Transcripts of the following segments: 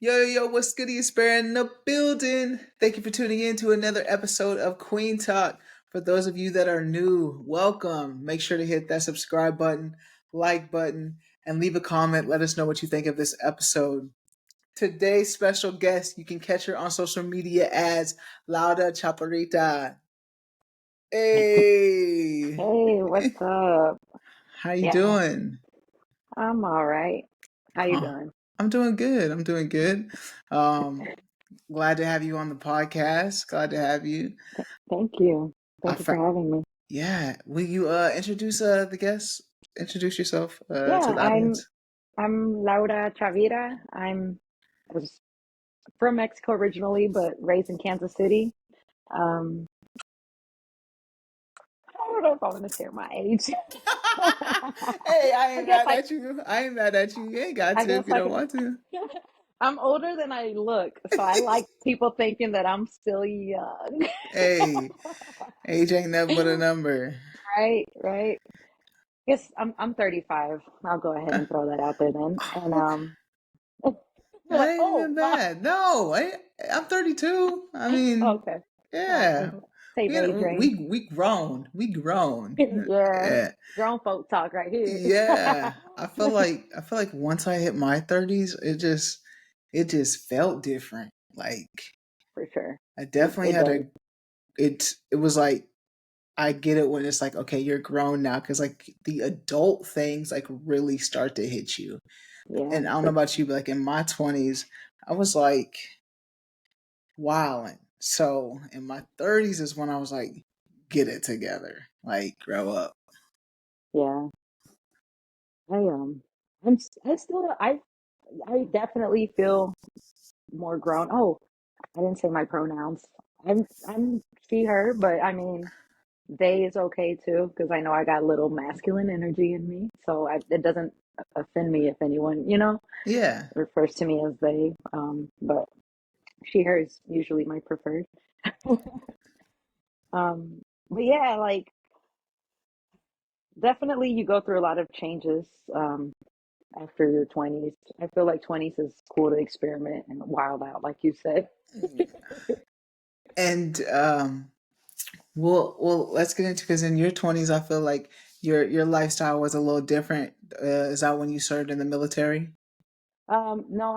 Yo, what's good? You Sparrow in the building. Thank you for tuning in to another episode of Kueen Talk. For those of you that are new, welcome. Make sure to hit that subscribe button, like button, and leave a comment. Let us know what you think of this episode. Today's special guest, you can catch her on social media as Lauda Chapirrita. Hey, Hey, what's up? how you Yeah, doing? I'm all right. How you Oh, doing? I'm doing good. I'm doing good. Um, Glad to have you on the podcast. Glad to have you. Thank you. I Thank you for for, having me. yeah. Will you introduce the guests? Introduce yourself to Yeah, the I'm audience. I'm Laura Chavira. I was from Mexico originally, but raised in Kansas City. Um, I don't know if I want to share my age. Hey, I I ain't guess mad at you. I ain't mad at you. You ain't got I to guess if you I don't can. want to. I'm older than I look, so I like people thinking that I'm still young. Hey, age ain't nothing but a number. Right, right. Guess I'm 35. I'll go ahead and throw that out there then. And Okay, you're that like, ain't oh even wow, bad. No, I'm 32. I mean, okay, yeah. same age range. We grown. We grown. Yeah, Yeah. grown folk talk right here. Yeah, I feel like once I hit my 30s, it just felt different. Like For sure, I definitely it had does. a it was like I get it when it's like okay, you're grown now cuz like the adult things like really start to hit you. Yeah, And I don't know for about you, but like in my 20s, I was like wilding. So in my 30s is when I was like get it together. Like grow up. yeah. I I still I definitely feel more grown. Oh, I didn't say my pronouns. I'm she her, but I mean they is okay too because I know I got a little masculine energy in me, so it doesn't offend me if anyone, Yeah. refers to me as they. But she, her is usually my preferred. But yeah, like definitely you go through a lot of changes after your 20s. I feel like 20s is cool to experiment and wild out, like you said. And well, let's get into because in your 20s, I feel like your lifestyle was a little different. Is that when you served in the military? No,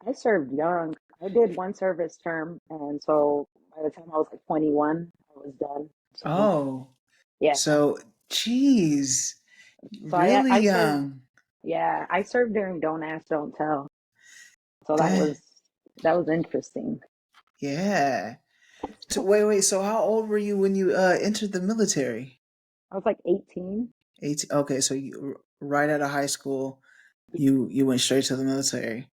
I served young. I did one service term, and so by the time I was like 21, I was done. So Oh, yeah, so geez, I really served. young. Yeah, I served during Don't Ask, Don't Tell. So Dang, that was interesting. yeah. Wait. So how old were you when you entered the military? I was like 18. 18. Okay, so you right out of high school, you went straight to the military.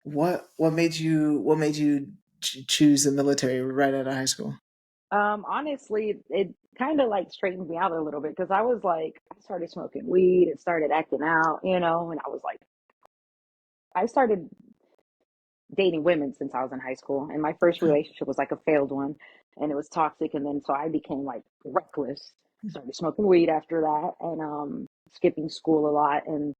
What made you choose the military right out of high school? Honestly, it kind of like straightened me out a little bit because I was like, I started smoking weed, it started acting out, and I was like, I started dating women since I was in high school, and my first Okay. relationship was like a failed one, and it was toxic, and then so I became like reckless. Started smoking weed after that, and skipping school a lot, and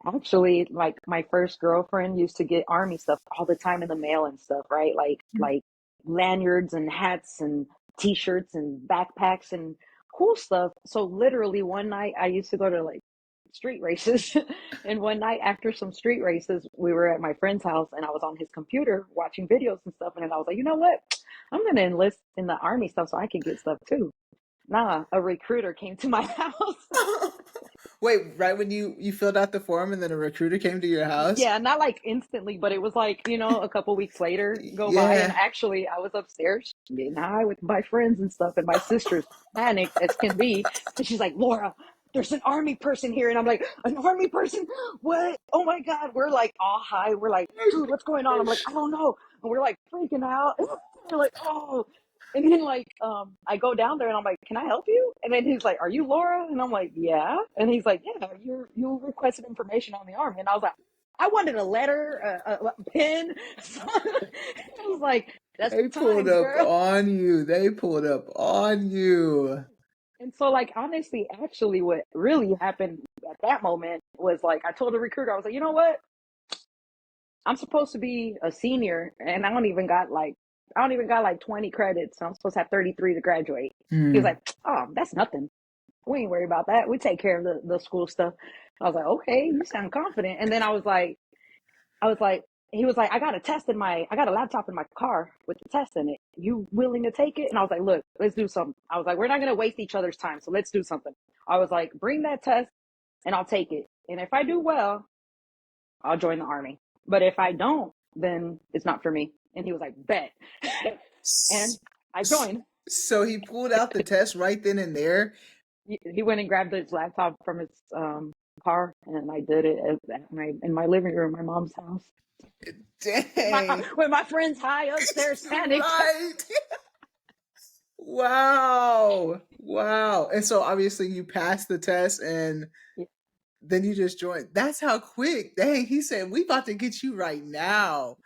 actually, like my first girlfriend used to get army stuff all the time in the mail and stuff, right? Like lanyards and hats and t-shirts and backpacks and cool stuff. So literally one night I used to go to like street races and one night after some street races we were at my friend's house and I was on his computer watching videos and stuff and then I was like, you know what? I'm gonna enlist in the army stuff so I can get stuff too. Nah, a recruiter came to my house. Wait, right when you filled out the form and then a recruiter came to your house? Yeah, not like instantly, but it was like, a couple weeks later go by. And Yeah. actually, I was upstairs getting high with my friends and stuff. And my sister's panicked as can be. And she's like, Laura, there's an army person here. And I'm like, an army person? What? Oh my God. We're like all high. We're like, dude, what's going on? I'm like, I don't know. And we're like freaking out. We're like, oh. And then like I go down there and I'm like, can I help you? And then he's like, are you Laura? And I'm like, yeah. And he's like, yeah, you requested information on the army. And I was like, I wanted a letter, a pen. So I was like, that's They the pulled times, up girl. on you. They pulled up on you. And so, like, honestly, actually, what really happened at that moment was like, I told the recruiter, I was like, you know what? I'm supposed to be a senior, and I don't even got like 20 credits. So I'm supposed to have 33 to graduate. He was Mm. like, "Oh, that's nothing. We ain't worried about that. We take care of the school stuff." I was like, "Okay, you sound confident." And then I was like, he was like, I got a laptop in my car with the test in it. You willing to take it?" And I was like, "Look, let's do something." I was like, "We're not going to waste each other's time. So let's do something." I was like, "Bring that test and I'll take it. And if I do well, I'll join the army. But if I don't, then it's not for me." And he was like, "Bet." And S- I s- joined. So he pulled out the test right then and there. He went and grabbed his laptop from his car, and I did it in my living room, my mom's house. Dang. With my friends high upstairs panicked. Right. Wow. Wow. And so obviously you passed the test and then you just joined. That's how quick. Dang, he said, we about to get you right now.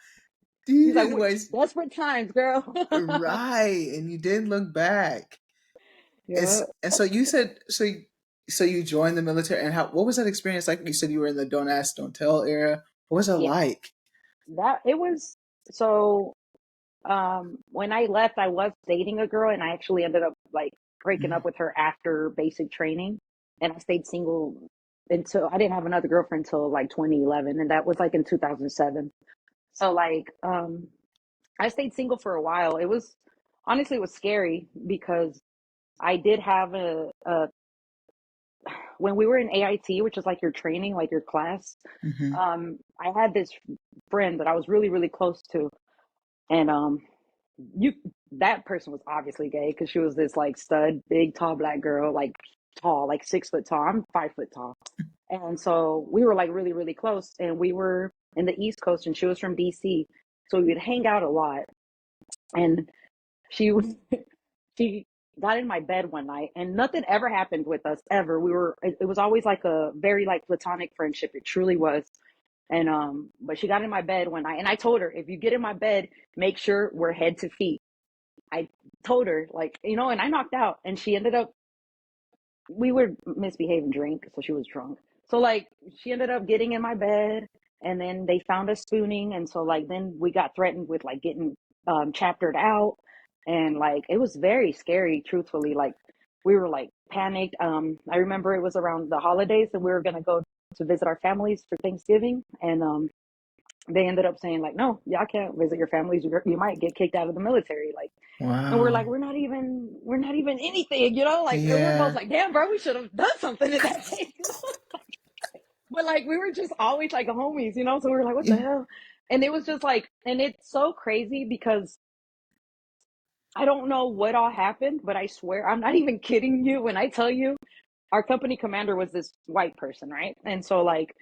You He's like, didn't waste. "Desperate times, girl." Right. And you didn't look back. Yeah, And so you said, so you joined the military and what was that experience like? You said you were in the don't ask, don't tell era. What was it yeah. like? That it was so. When I left, I was dating a girl, and I actually ended up like breaking up Mhm. with her after basic training, and I stayed single until I didn't have another girlfriend until like 2011, and that was like in 2007. So like, I stayed single for a while. It was honestly it was scary because I did have a when we were in AIT, which is like your training, like your class. Mhm. I had this friend that I was really really close to, and you that person was obviously gay because she was this like stud, big, tall black girl, like tall, like 6 foot tall. I'm 5 foot tall, and so we were like really really close, and we were in the East Coast, and she was from DC, so we would hang out a lot, and she was she got in my bed one night and nothing ever happened with us ever. It was always like a very like platonic friendship. It truly was. And but she got in my bed one night and I told her, "If you get in my bed, make sure we're head to feet." I told her, like, and I knocked out, and she ended up we were misbehaving drink, so she was drunk. So like she ended up getting in my bed, and then they found us spooning, and so like then we got threatened with like getting chaptered out, and like it was very scary, truthfully. Like we were like panicked. I remember it was around the holidays, and we were gonna go to visit our families for Thanksgiving, and they ended up saying like, "No, y'all can't visit your families. You might get kicked out of the military." Like, and we're like, Wow. we're not even anything, like, and we're both Yeah. like, "Damn, bro, we should have done something in that case." But like, we were just always like homies, so we were like, "What the Yeah. hell?" And it was just like, and it's so crazy because I don't know what all happened, but I swear, I'm not even kidding you when I tell you our company commander was this white person, right? And so like,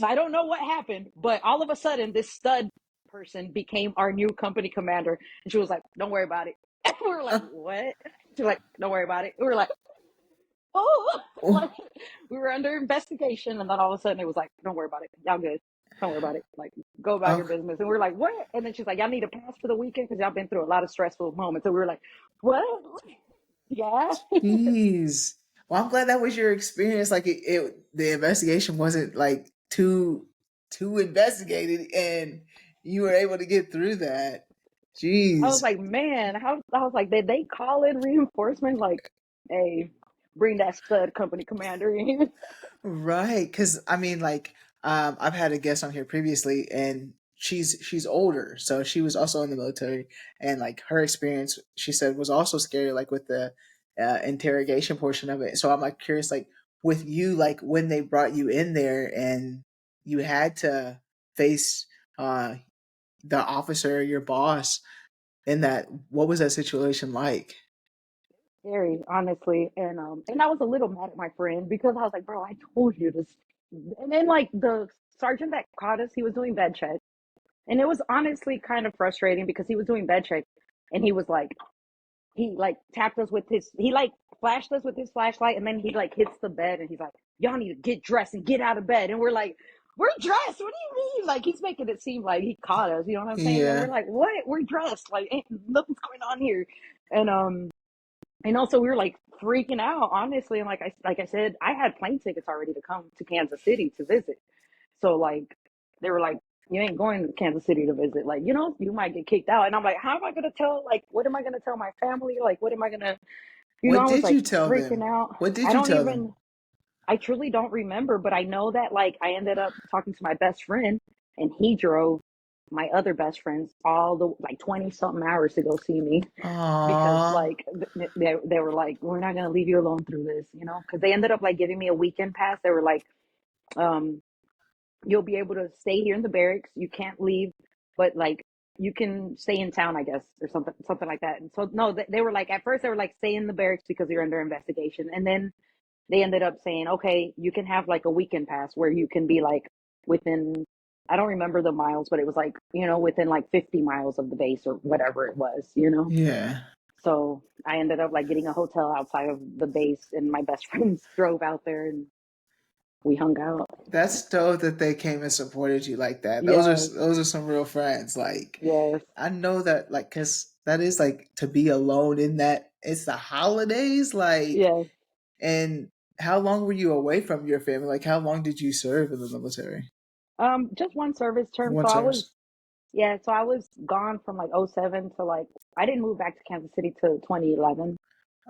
I don't know what happened, but all of a sudden, this stud person became our new company commander. And she was like, "Don't worry about it." And we were like, Uh, "What?" She was like, "Don't worry about it." We were like, "Oh," like we were under investigation. And then all of a sudden, it was like, "Don't worry about it. Y'all good. Don't worry about it. Like, go about your oh, business." And we are like, "What?" And then she's like, "Y'all need a pass for the weekend because y'all been through a lot of stressful moments." And we were like, "What?" Yeah. jeez. Well, I'm glad that was your experience. Like the investigation wasn't like too investigated, and you were able to get through that. I was Jeez. like, man, how I was like, did they call in reinforcements? Like, hey, bring that stud company commander in. Right, because I mean, like, I've had a guest on here previously, and she's older, so she was also in the military, and like her experience, she said, was also scary, like with the interrogation portion of it. So I'm like curious, like with you, like when they brought you in there, and you had to face uh the officer, your boss, in that. What was that situation like? Scary, honestly. And I was a little mad at my friend because I was like, bro, I told you this. And then like the sergeant that caught us, he was doing bed check. And it was honestly kind of frustrating because he was doing bed check and he like tapped us with he like flashed us with his flashlight, and then he like hits the bed and he's like, "Y'all need to get dressed and get out of bed." And we're like, "We're dressed, what do you mean?" Like he's making it seem like he caught us, you know what I'm saying? And we're Yeah. like, "What? We're dressed, like ain't nothing's going on here." And also we were like freaking out, honestly. And like I said, I had plane tickets already to come to Kansas City to visit. So like they were like, you ain't going to Kansas City to visit. Like, you might get kicked out. And I'm like, how am I going to tell? Like, what am I going to tell my family? Like, what am I going to, I What was did like you tell freaking them? out. What did I you don't tell them? even, I truly don't remember, but I know that like I ended up talking to my best friend and he drove my other best friends all the like 20 something hours to go see me because Aw. like they were like, we're not going to leave you alone through this, because they ended up like giving me a weekend pass. They were like, um, you'll be able to stay here in the barracks. You can't leave, but like you can stay in town, I guess, or something like that. And so no, they were like, at first they were like, stay in the barracks because you're under investigation, and then they ended up saying, okay, you can have like a weekend pass where you can be like within. I don't remember the miles, but it was like within like 50 miles of the base or whatever it was. Yeah. So I ended up like getting a hotel outside of the base, and my best friends drove out there and we hung out. That's dope that they came and supported you like that. Yes, Those are some real friends. Like yes, I know that like cuz that is like to be alone in that it's the holidays like yes. and how long were you away from your family? Like how long did you serve in the military? Just one service term. One So I was, service. yeah, so I was gone from like '07 to like, I didn't move back to Kansas City till 2011.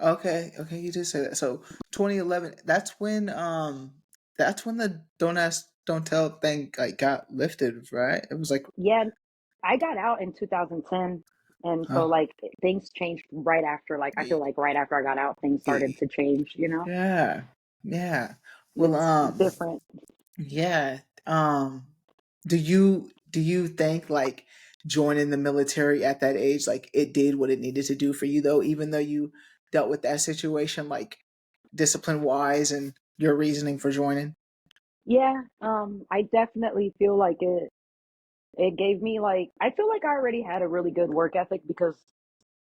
Okay, okay, you did say that. So 2011, that's when the don't ask don't tell thing like got lifted, right? It was like Yeah, I got out in 2010. And so oh, like things changed right after, like I feel like right after I got out, things started to change. yeah. Yeah. Well, It's different. yeah. Do you think like joining the military at that age like it did what it needed to do for you though, even though you dealt with that situation like discipline wise and your reasoning for joining? Yeah, I definitely feel like it gave me like, I feel like I already had a really good work ethic because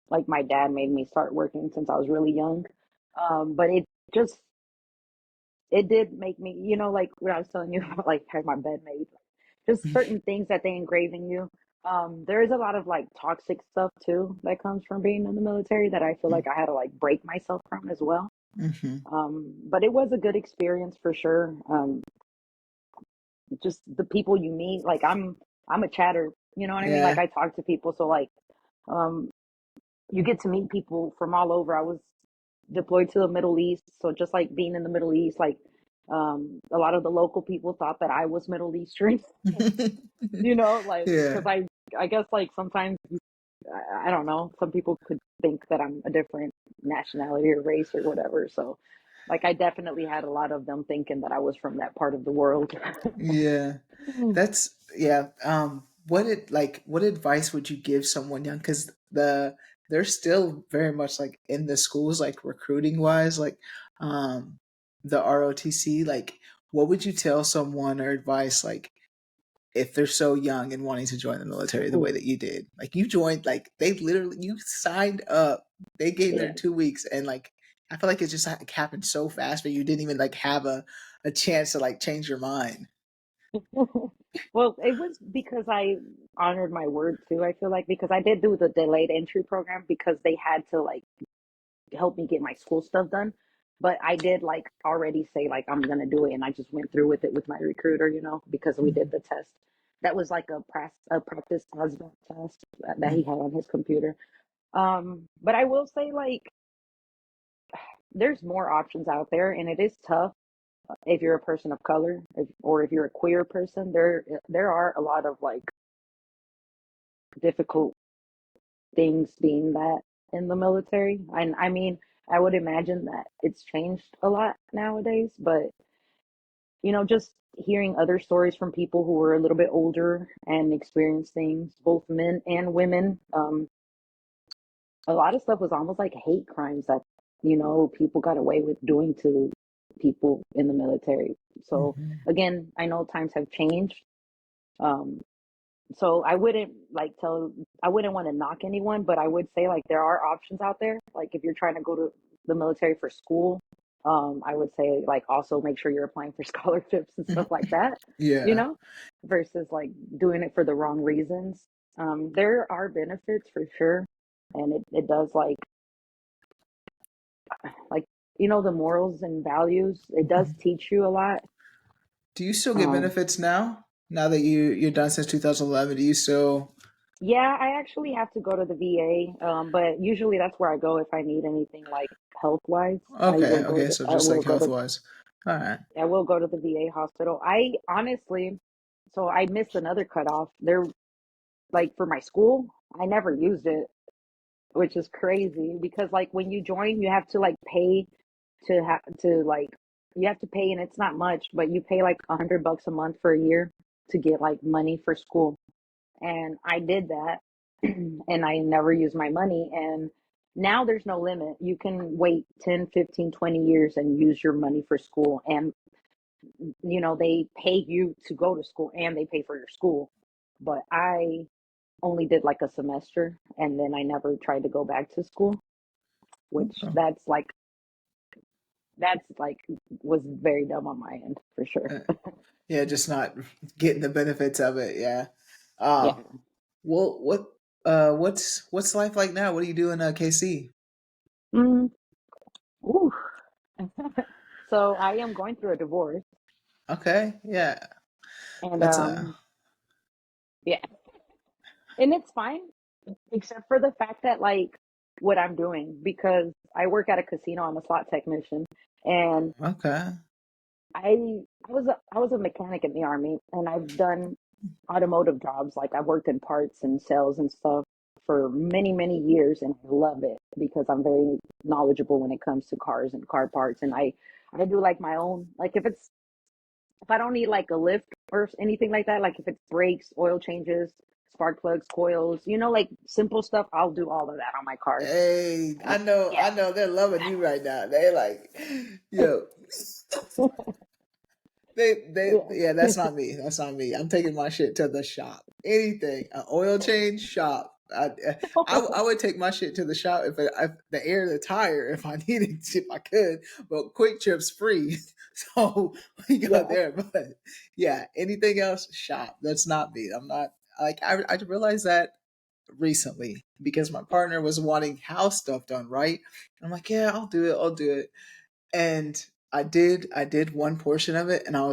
like my dad made me start working since I was really young. But just it did make me, like what I was telling you about, like had my bed made, just certain things that they engrave in you. There is a lot of like toxic stuff too that comes from being in the military that I feel like I had to like break myself from as well. Mm-hmm. But it was a good experience for sure. Just the people you meet, like I'm a chatter, you know what I mean? Like Yeah. I talk to people, so like um, you get to meet people from all over. I was deployed to the Middle East, so just like being in the Middle East, like a lot of the local people thought that I was Middle Eastern, like because Yeah. I guess like sometimes I don't know, some people could think that I'm a different nationality or race or whatever. So like I definitely had a lot of them thinking that I was from that part of the world. Yeah. That's yeah. What advice would you give someone young? Because they're still very much like in the schools, like recruiting wise, like um the ROTC. Like, what would you tell someone or advice like if they're so young and wanting to join the military the way Ooh, that you did? Like you joined, like they literally you signed up. They gave their yeah. 2 weeks, and like I feel like it just like, happened so fast, but you didn't even like have a chance to like change your mind. Well, it was because I honored my word too. I feel like because I did do the delayed entry program because they had to like help me get my school stuff done. But I did like already say like I'm gonna do it, and I just went through with it with my recruiter, because we did Mhm. the test. That was like a practice hazmat test that he Mhm. had on his computer. But I will say like there's more options out there, and it is tough if you're a person of color or if you're a queer person. There are a lot of like difficult things being that in the military. And I mean, I would imagine that it's changed a lot nowadays, but just hearing other stories from people who were a little bit older and experienced things, both men and women, a lot of stuff was almost like hate crimes that, people got away with doing to people in the military. So Mhm. again, I know times have changed. Um, so I wouldn't want to knock anyone, but I would say like there are options out there. Like if you're trying to go to the military for school, I would say like also make sure you're applying for scholarships and stuff like that, you Yeah. know, versus like doing it for the wrong reasons. There are benefits for sure, and it does like the morals and values. It does Mhm. teach you a lot. Do you still get Um, benefits now? Now that you're done since 2011, do you still? Yeah, I actually have to go to the VA, but usually that's where I go if I need anything like health wise. Okay, okay, so just like health wise. All right. I will go to the VA hospital. I honestly, so I missed another cutoff. There, like for my school, I never used it, which is crazy because like when you join, you have to like pay to have to like you have to pay, and it's not much, but you pay like $100 a month for a year to get like money for school. And I did that, and I never used my money. And now there's no limit. You can wait 10, 15, 20 years and use your money for school. And, they pay you to go to school and they pay for your school. But I only did like a semester and then I never tried to go back to school, which Okay. that's like was very dumb on my end for sure. Uh, yeah, just not getting the benefits of it. Yeah. Yeah. Uh, well, what's life like now? What are you doing, KC? Mm, ooh. So I am going through a divorce Okay, yeah, and that's yeah, and it's fine except for the fact that like what I'm doing because I work at a casino. I'm a slot technician, and okay. I was a mechanic in the army, and I've done automotive jobs. Like I've worked in parts and sales and stuff for many many years, and I love it because I'm very knowledgeable when it comes to cars and car parts. And I do like my own, like if I don't need like a lift or anything like that, like if it's brakes, oil changes, spark plugs, coils, like simple stuff, I'll do all of that on my cars. Hey, And I yeah. know they're loving you right now. They like, yo, yeah, Yeah. that's not me. That's not me. I'm taking my shit to the shop. Anything, an oil change shop. I would take my shit to the shop if the air the tire if I needed if I could, but Quick Trip's free, so we go Yeah. there. But yeah, anything else shop. That's not me. I'm not like I realized that recently because my partner was wanting house stuff done. Right, I'm like, yeah, I'll do it. I'll do it, and I did one portion of it, and I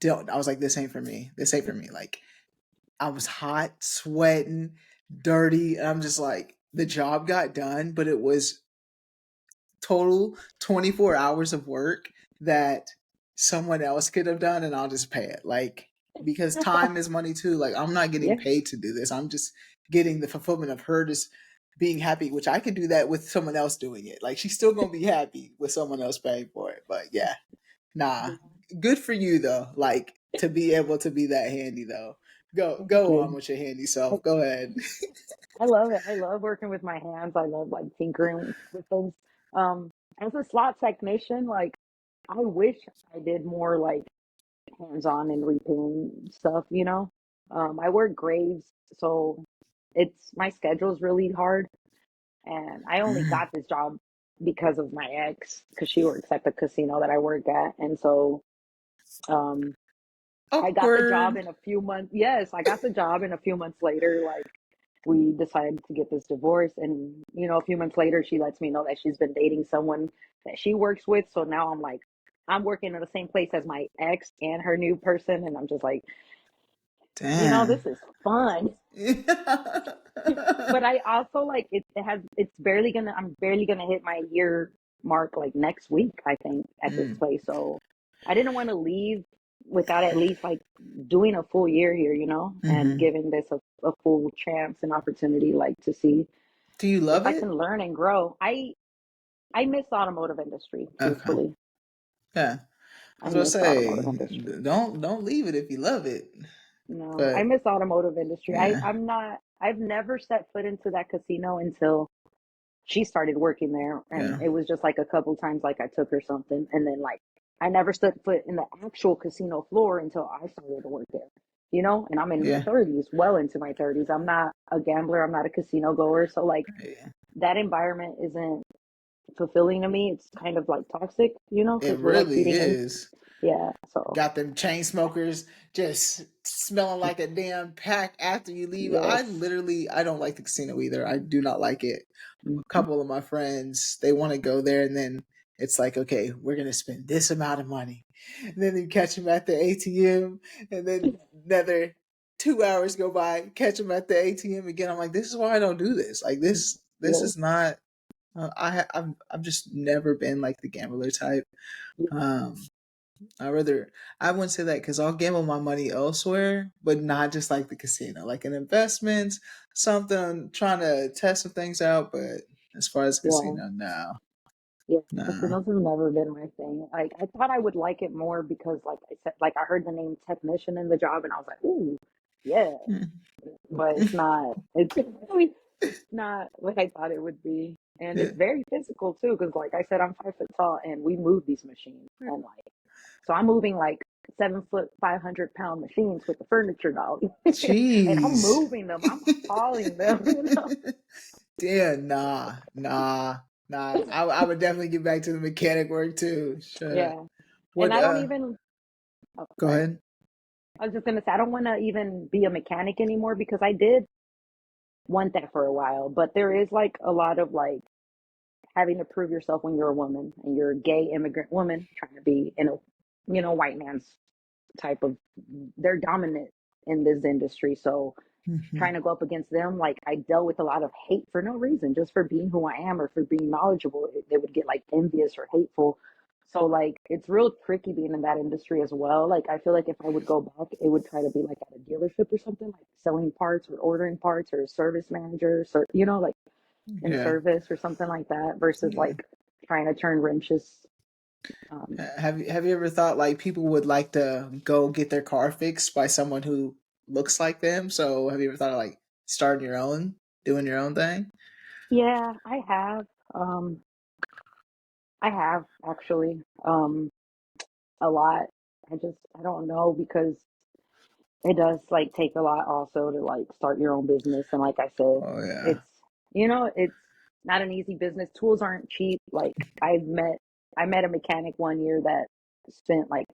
don't I was like, this ain't for me, this ain't for me. Like, I was hot, sweating, dirty, and I'm just like, the job got done, but it was total 24 hours of work that someone else could have done, and I'll just pay it, like, because time is money too. Like, I'm not getting Yeah. paid to do this, I'm just getting the fulfillment of her just being happy, which I could do that with someone else doing it. Like, she's still gonna be happy with someone else paying for it. But yeah, nah, good for you though, like, to be able to be that handy though. Thank Go on you. with your handy I, self, go ahead. I love it. I love working with my hands. I love like tinkering with things. Um, as a slot technician, like I wish I did more like hands-on and repairing stuff. I work graves, so it's my schedule's really hard. And I only got this job because of my ex, because she works at the casino that I work at. And so um, I got the job Awkward. in a few months. Yes, I got the job, and a few months later, like we decided to get this divorce. And, a few months later, she lets me know that she's been dating someone that she works with. So now I'm like, I'm working in the same place as my ex and her new person. And I'm just like, Damn. this is fun. But I also like I'm barely gonna hit my year mark like next week, I think, at this Mm, place. So I didn't want to leave without at least like doing a full year here, and hmm. giving this a full chance and opportunity, like to see Do you if love I it? can learn and grow. I miss the automotive industry, Okay. truthfully. Yeah. I I was gonna miss the automotive say, industry. don't leave it if you love it. No, I But miss the automotive industry. yeah, I've never set foot into that casino until she started working there, and yeah, it was just like a couple times like I took her something, and then like I never stepped foot in the actual casino floor until I started to work there. And I'm in my yeah, 30s, well into my 30s. I'm not a gambler, I'm not a casino goer, so like yeah. that environment isn't fulfilling to me. It's kind of like toxic, It because we're like really feeding in. is. Yeah, so Got them chain smokers just smelling like a damn pack after you leave. yes. I don't like the casino either. I do not like it. A Mhm. couple of my friends, they want to go there, and then it's like, okay, we're gonna spend this amount of money, and then you catch them at the ATM, and then another 2 hours go by, catch them at the ATM again. I'm like, this is why I don't do this. Like this Yeah. is not. I've just never been like the gambler type. Um, I rather I wouldn't say that because I'll gamble my money elsewhere, but not just like the casino, like in investments, something trying to test some things out. But as far as Yeah. casino, no, Yeah, no. casinos have never been my thing. Like I thought I would like it more because like I said like I heard the name technician in the job and I was like, ooh, yeah. But it's not it's really not what I thought it would be. And Yeah. it's very physical too, because like I said, I'm 5 foot tall and we move these machines and like so I'm moving like 7 foot 500 pound machines with the furniture dolly. And I'm Jeez. moving them, I'm hauling them, you know. Damn, nah. I would definitely get back to the mechanic work too. Shit. Yeah. And What? I don't even oh Go sorry. ahead. I was just gonna say I don't wanna even be a mechanic anymore because I did want that for a while, but there is like a lot of like having to prove yourself when you're a woman and you're a gay immigrant woman trying to be in a white man's type of they're dominant in this industry. So Hmm. trying to go up against them, like I dealt with a lot of hate for no reason, just for being who I am or for being knowledgeable. They would get like envious or hateful. So like it's real tricky being in that industry as well. Like I feel like if I would go back, it would try to be like at a dealership or something, like selling parts or ordering parts or a service manager, or like in Yeah. service or something like that, versus Yeah. like trying to turn wrenches. Um, Have you ever thought like people would like to go get their car fixed by someone who looks like them? So have you ever thought of like starting your own, doing your own thing? yeah, I have. I have actually. A lot. I don't know because it does like take a lot also to like start your own business. And like I said, Oh yeah. it's it's not an easy business. Tools aren't cheap. Like I met a mechanic one year that spent like,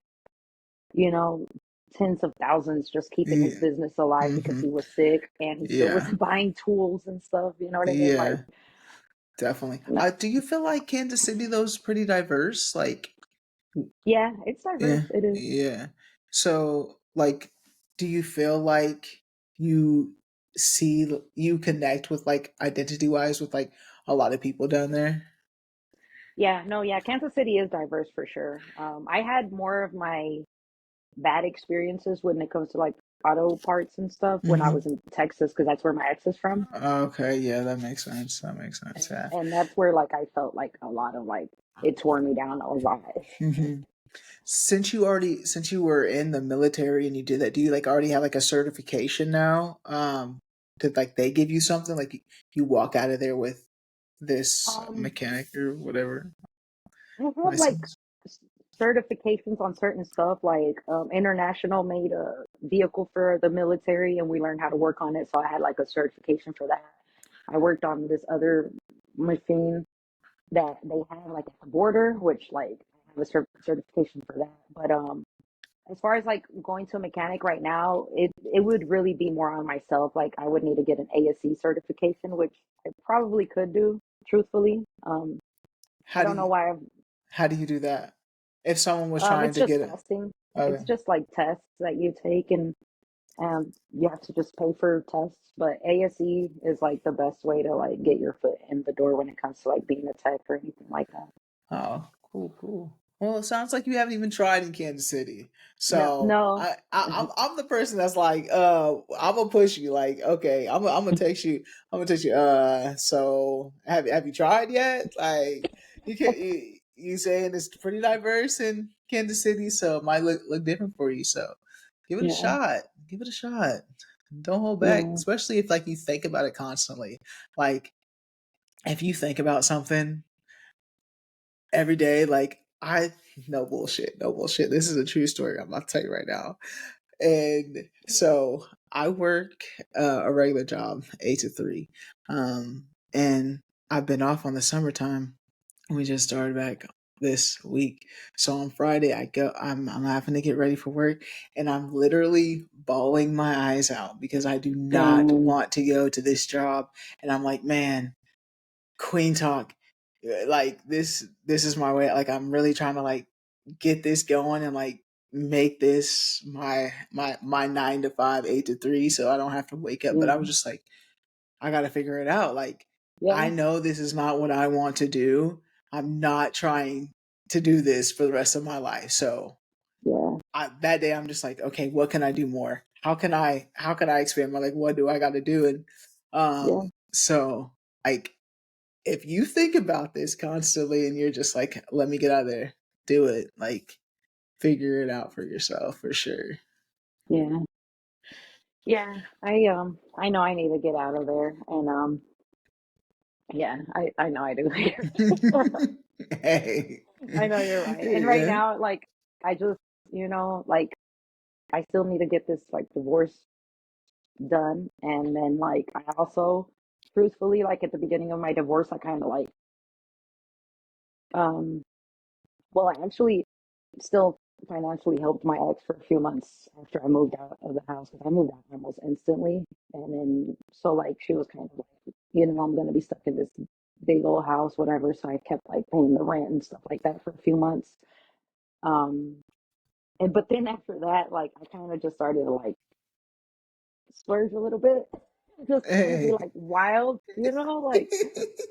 you know, tens of thousands just keeping his Yeah. business alive because Hmm. he was sick and he still was Yeah. buying tools and stuff. You know what I mean? Like, Yeah. Definitely. no, Do you feel like Kansas City though is pretty diverse? Like, yeah, it's diverse. yeah, It is. yeah. So, like, do you feel like you you connect with like identity wise with like a lot of people down there? Yeah, no, yeah, Kansas City is diverse for sure. I had more of my bad experiences when it comes to like auto parts and stuff when I Hmm. was in Texas because that's where my ex is from. Okay, yeah, that makes sense. That makes sense. Yeah. And that's where like I felt like a lot of like it tore me down a lot. Hmm. Since you were in the military and you did that, do you like already have like a certification now? Did like they give you something like you walk out of there with this Um, mechanic or whatever I have like license? s- certifications on certain stuff. Like International made a vehicle for the military, and we learned how to work on it. So I had like a certification for that. I worked on this other machine that they have like at the border, which like I have a certification for that. But as far as like going to a mechanic right now, it would really be more on myself. Like I would need to get an ASE certification, which I probably could do, truthfully. I How do don't know you why. how do you do that? If someone was trying It's to just get it, testing. It's okay. just like tests that you take, and you have to just pay for tests. But ASE is like the best way to like get your foot in the door when it comes to like being a tech or anything like that. Oh, cool, cool. Well, it sounds like you haven't even tried in Kansas City. No, So no. I'm the person that's like, I'm gonna push you. Like, okay, I'm gonna text you. I'm gonna text you. So have you tried yet? Like, you saying it's pretty diverse in Kansas City, so it might look different for you. So give it a Yeah, shot. Give it a shot. Don't hold back, yeah. especially if like you think about it constantly. Like if you think about something every day. Like I no bullshit, no bullshit. This is a true story I'm about to tell you right now. And so I work a regular job, 8 to 3, and I've been off on the summertime. We just started back this week. So on Friday, I'm having to get ready for work, and I'm literally bawling my eyes out because I do not Dang. want to go to this job. And I'm like, man, Kueen Talk. like this is my way. Like I'm really trying to like get this going and like make this my 9 to 5, 8 to 3, so I don't have to wake up. But I was Yeah. just like, I got to figure it out. Like I Yeah. know this is not what I want to do. I'm not trying to do this for the rest of my life. So Yeah. that day I'm just like, okay, what can I do more? How can I expand my, like, what do I got to do? And Yeah. so like if you think about this constantly and you're just like, let me get out of there, do it. Like figure it out for yourself for sure. Yeah. Yeah. I know I need to get out of there. And yeah, I know I do. Hey. I know you're right. And right Yeah. now, like I just, like I still need to get this like divorce done. And then like I also truthfully, like at the beginning of my divorce, I kind of like um well, I actually still financially helped my ex for a few months after I moved out of the house because I moved out almost instantly. And then, so like, she was kind of like, I'm going to be stuck in this big old house, whatever. So I kept like paying the rent and stuff like that for a few months. Um, but then after that, like, I kind of just started to like splurge a little bit, just kind of be Hey. like wild, like,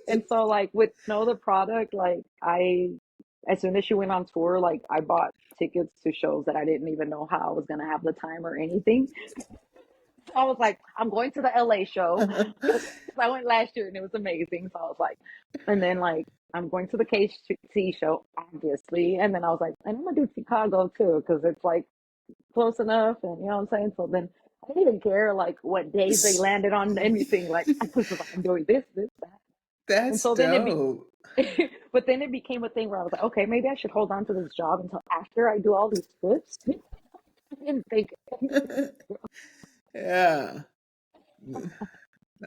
and so like with the product, like as soon as she went on tour, like I bought tickets to shows that I didn't even know how I was gonna have the time or anything. So I was like, I'm going to the LA show because I went last year and it was amazing. So I was like, and then like I'm going to the KC show, obviously, and then I was like, and I'm gonna do Chicago too because it's like close enough, and you know what I'm saying. So then I didn't even care like what days they landed on anything. Like I was just like, I'm doing this, that. And That's so then dope. but then it became a thing where I was like, okay, maybe I should hold on to this job until after I do all these flips. I didn't think. Yeah.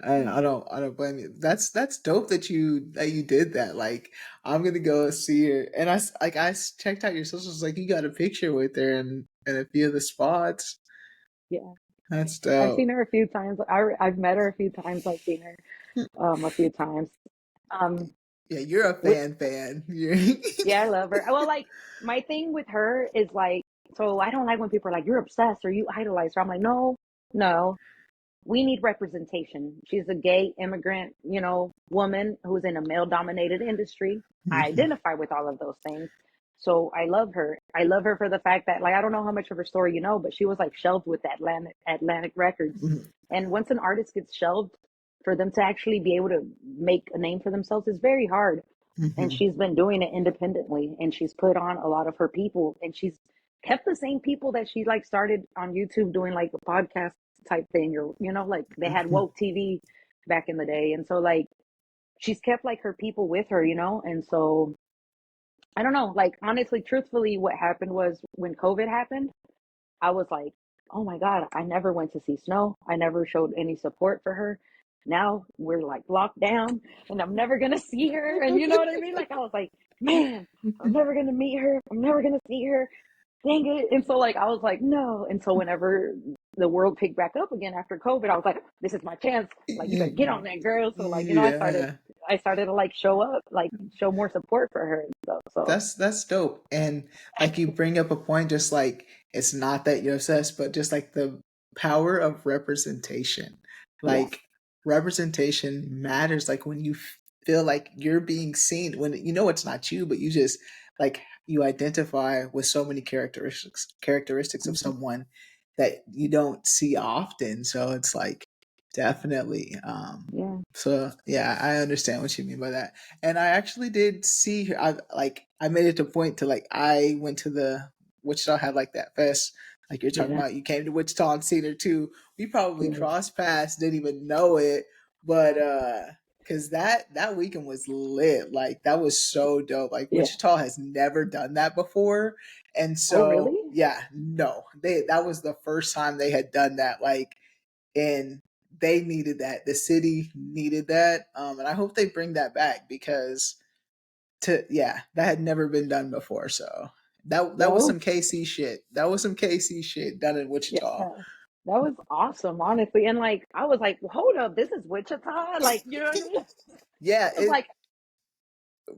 I don't blame you. That's dope that you did that. Like I'm gonna go see her, and checked out your socials. Like you got a picture with her and a few of the spots. Yeah, That's I've seen dope. her a few times. I've met her a few times. I've seen her a few times. Um, Yeah, you're a with fan. You're Yeah, I love her. Well, like my thing with her is like, so I don't like when people are like, you're obsessed or you idolize her. I'm like, no, no. We need representation. She's a gay immigrant, woman who's in a male dominated industry. I Mhm, identify with all of those things. So I love her. I love her for the fact that, like, I don't know how much of her story you know, but she was like shelved with Atlantic Records. mhm, And once an artist gets shelved, for them to actually be able to make a name for themselves is very hard. And mhm, she's been doing it independently, and she's put on a lot of her people, and she's kept the same people that she like started on YouTube doing like a podcast type thing, or like they had mhm, woke TV back in the day. And so like she's kept like her people with her, and so I don't know, like honestly, truthfully, what happened was when COVID happened, I was like, oh my God, I never went to see Snow. I never showed any support for her. Now we're like locked down and I'm never going to see her. And you know what I mean? Like, I was like, man, I'm never going to meet her. I'm never going to see her. Dang it. And so, like, I was like, no. And so, whenever the world picked back up again after COVID, I was like, this is my chance. Like, you better get on that, girl. So, like, yeah. I started to like show up, like, show more support for her and stuff. So, That's dope. And like you bring up a point, just like it's not that you're obsessed, but just like the power of representation. yeah. Like representation matters. Like when you feel like you're being seen, when you know it's not you, but you just like you identify with so many characteristics of Hmm. someone that you don't see often. So it's like definitely. Yeah. So yeah, I understand what you mean by that. And I actually did see her. I made it a point to like I went to the Wichita had like that fest like you're talking Yeah. about. You came to Wichita and seen her too. We probably Yeah. crossed paths, didn't even know it, but because that weekend was lit. Like that was so dope. Like Yeah. Wichita has never done that before, and Oh, so really? yeah, no, they that was the first time they had done that. Like and they needed that. The city needed that, and I hope they bring that back because that had never been done before. So that Yeah, was some KC shit. That was some KC shit done in yeah, Wichita. that was awesome, honestly. And like, I was like, well, hold up, this is Wichita. Like, you know what I mean? Yeah, It's like,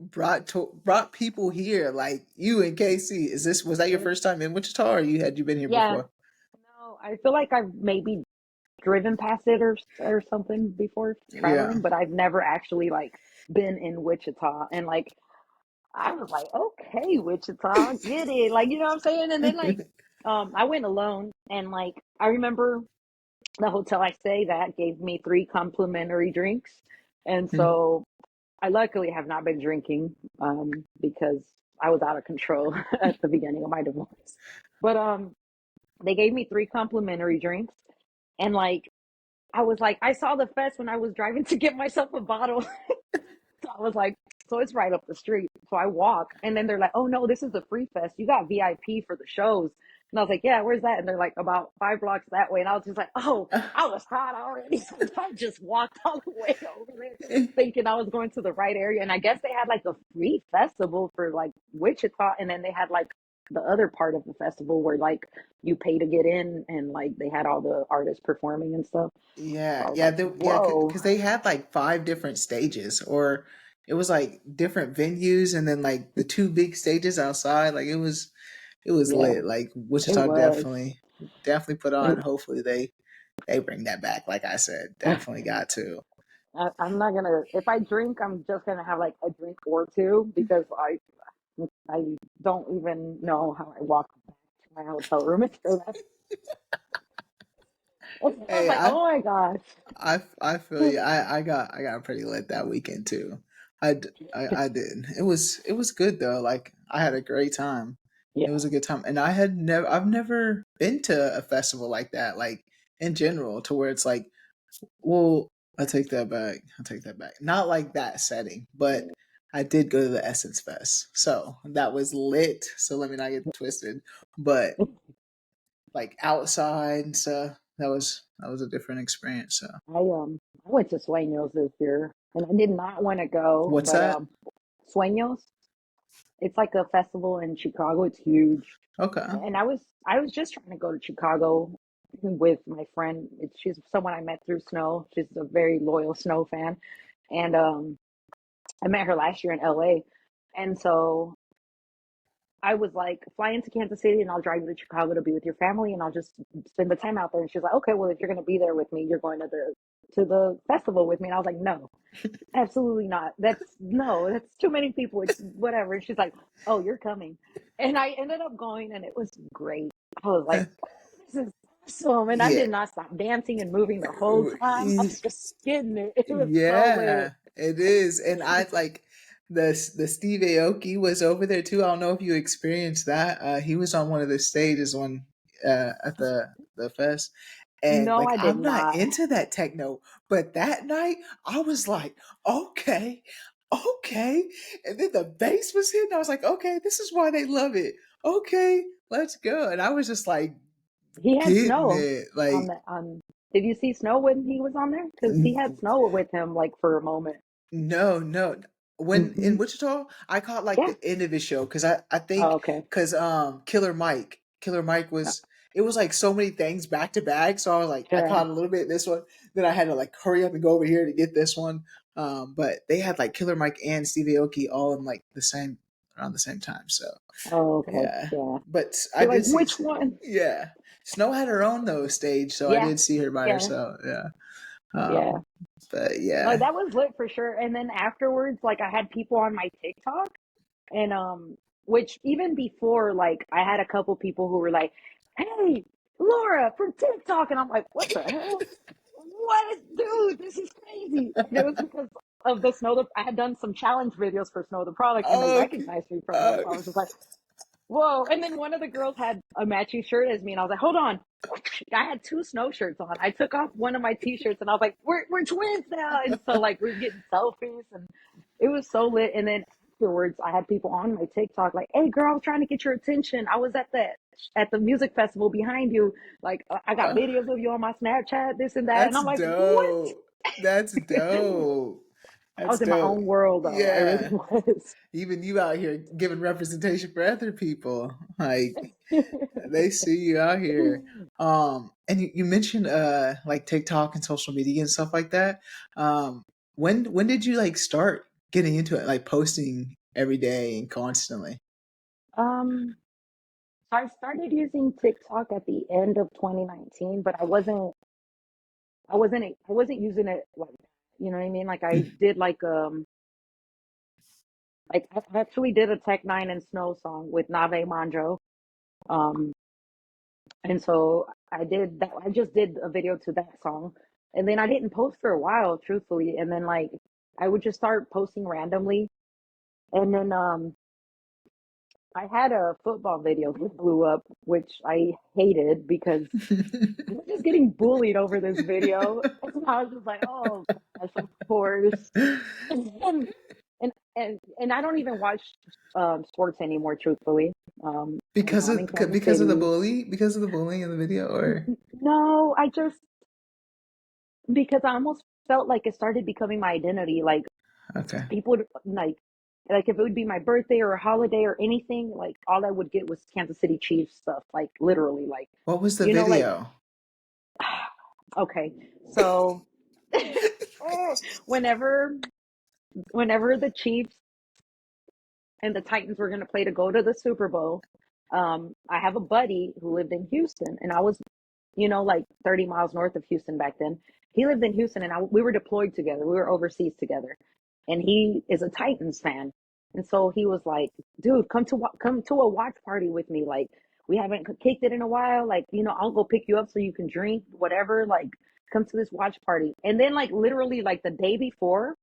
brought people here like you in KC. Was that your Mm, first time in Wichita, or you been here yeah, before? no, I feel like I've maybe driven past it or something before Yeah. traveling, but I've never actually like been in Wichita. And like I was like, okay, Wichita, get it. Like, you know what I'm saying? And then like I went alone and like I remember the hotel I stayed at gave me 3 complimentary drinks. And so I luckily have not been drinking because I was out of control at the beginning of my divorce. But they gave me 3 complimentary drinks and like I was like, I saw the fest when I was driving to get myself a bottle. So I was like, so it's right up the street. So I walk, and then they're like, oh no, this is the free fest. You got VIP for the shows. And I was like, yeah, where's that? And they're like, about 5 blocks that way. And I was just like, oh, I was hot already. So I just walked all the way over there thinking I was going to the right area. And I guess they had like a free festival for like Wichita. And then they had like the other part of the festival where like you pay to get in and like they had all the artists performing and stuff. So Yeah, I was yeah, like, yeah, whoa. because they had like five different stages, or it was like different venues, and then like the two big stages outside. Like it was Yeah, lit. Like it Wichita was. definitely put on. It, Hopefully they bring that back. Like I said, definitely got to. I'm not gonna. If I drink, I'm just gonna have like a drink or two because I don't even know how I walk back to my hotel room after that. I was Hey, like, oh my gosh. I feel you. I got pretty lit that weekend too. I did. It was good though. Like I had a great time. It Yeah. was a good time, and I've never been to a festival like that. Like in general, to where it's like, well, I take that back. I take that back. Not like that setting, but I did go to the Essence Fest, so that was lit. So let me not get twisted. But like outside and stuff, that was a different experience. So I went to Sueños this year and I did not want to go, what's but that? Sueños, it's like a festival in Chicago. It's huge. Okay. And I was just trying to go to Chicago with my friend. She's someone I met through Snow. She's a very loyal Snow fan, and I met her last year in LA, and so I was like, fly into Kansas City, and I'll drive you to Chicago to be with your family, and I'll just spend the time out there. And she's like, okay, well, if you're going to be there with me, you're going to the festival with me. And I was like, no, absolutely not. That's too many people. It's whatever. And she's like, oh, you're coming. And I ended up going and it was great. I was like, this is awesome. And I Yeah. did not stop dancing and moving the whole time. I was just getting it. It was so lit. Yeah, it is. And I like the Steve Aoki was over there too. I don't know if you experienced that. He was on one of the stages at the fest. And No, like I did I'm not not. into that techno, but that night I was like, okay, okay. And then the bass was hitting. I was like, okay, this is why they love it. Okay, let's go. And I was just like He had getting snow it. on Like the on did you see snow when he was on there? Because he had snow with him like for a moment. no, no. When Hmm. in Wichita, I caught like Yeah. the end of his show because I Oh, think okay. because Killer Mike was it was like so many things back to back. So I was like I Sure. caught a little bit of this one, then I had to like hurry up and go over here to get this one. But they had like Killer Mike and Steve Aoki all in like the same around the same time. So Oh, okay. yeah, Yeah. but I You're like, did see which one? yeah. Snow had her own though stage, so I Yeah. did see her by Yeah. herself. Yeah. Yeah. But No, yeah. that was lit for sure. And then afterwards, like I had people on my TikTok and which even before like I had a couple people who were like, hey, Laura from TikTok, and I'm like, what the hell? What is, dude, this is crazy. And it was because of the I had done some challenge videos for Snow the product and they Okay. recognized me from it. Uh, So I was just like, whoa. And then one of the girls had a matching shirt as me, and I was like, hold on. I had two snow shirts on. I took off one of my t-shirts and I was like, we're twins now. And so like we were getting selfies and it was so lit. And then afterwards I had people on my TikTok like, hey girl, I was trying to get your attention. I was at the music festival behind you. Like I got uh, videos of you on my Snapchat, this and that. And that's I'm like, what? dope. That's dope. I That's was in my dope. own world though. I really Yeah. was. Even you out here giving representation for other people. Like they see you out here. And you mentioned like TikTok and social media and stuff like that. Um when did you like start getting into it, like posting every day and constantly? Um, so I started using TikTok at the end of 2019, but I wasn't using it like that. You know what I mean? Like I did like I actually did a Tech Nine and Snow song with Nave Manjo. Um, and so I did that. I just did a video to that song, and then I didn't post for a while, truthfully. And then like I would just start posting randomly, and then I had a football video that blew up, which I hated because I was just getting bullied over this video. And I was just like, oh gosh, of course. And and I don't even watch sports anymore, truthfully. I'm in Kansas Because of the City. bully, because of the bullying in the video, or No, I just because I almost felt like it started becoming my identity. Like okay. people would like if it would be my birthday or a holiday or anything, like all I would get was Kansas City Chiefs stuff. Like literally, like What was the like video? okay, so whenever whenever the Chiefs and the Titans were going to play to go to the Super Bowl, I have a buddy who lived in Houston, and I was, like 30 miles north of Houston back then. He lived in Houston, and we were deployed together. We were overseas together, and he is a Titans fan, and so he was like, "Dude, come to a watch party with me. Like, we haven't kicked it in a while. Like, I'll go pick you up so you can drink, whatever. Like, come to this watch party." And then, like, literally, like the day before,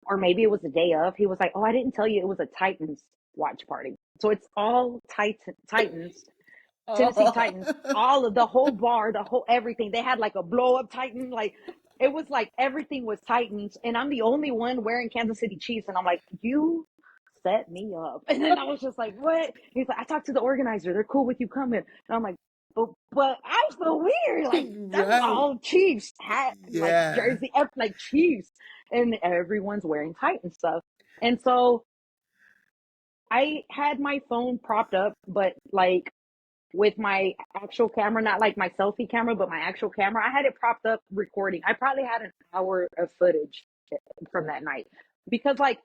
or maybe it was the day of, he was like, "Oh, I didn't tell you it was a Titans watch party." So it's all Titans, Tennessee Oh. Titans, all of the whole bar, the whole everything. They had like a blow up Titan, like it was like everything was Titans, and I'm the only one wearing Kansas City Chiefs, and I'm like, "You set me up." And then I was just like, "What?" He's like, "I talked to the organizer. They're cool with you coming." And I'm like, but I feel weird. Like I'm Right. all Chiefs hat, like Yeah. jersey, like Chiefs, and everyone's wearing Titan stuff. And so I had my phone propped up, but like with my actual camera, not like my selfie camera, but my actual camera. I had it propped up recording. I probably had an hour of footage from that night because, like,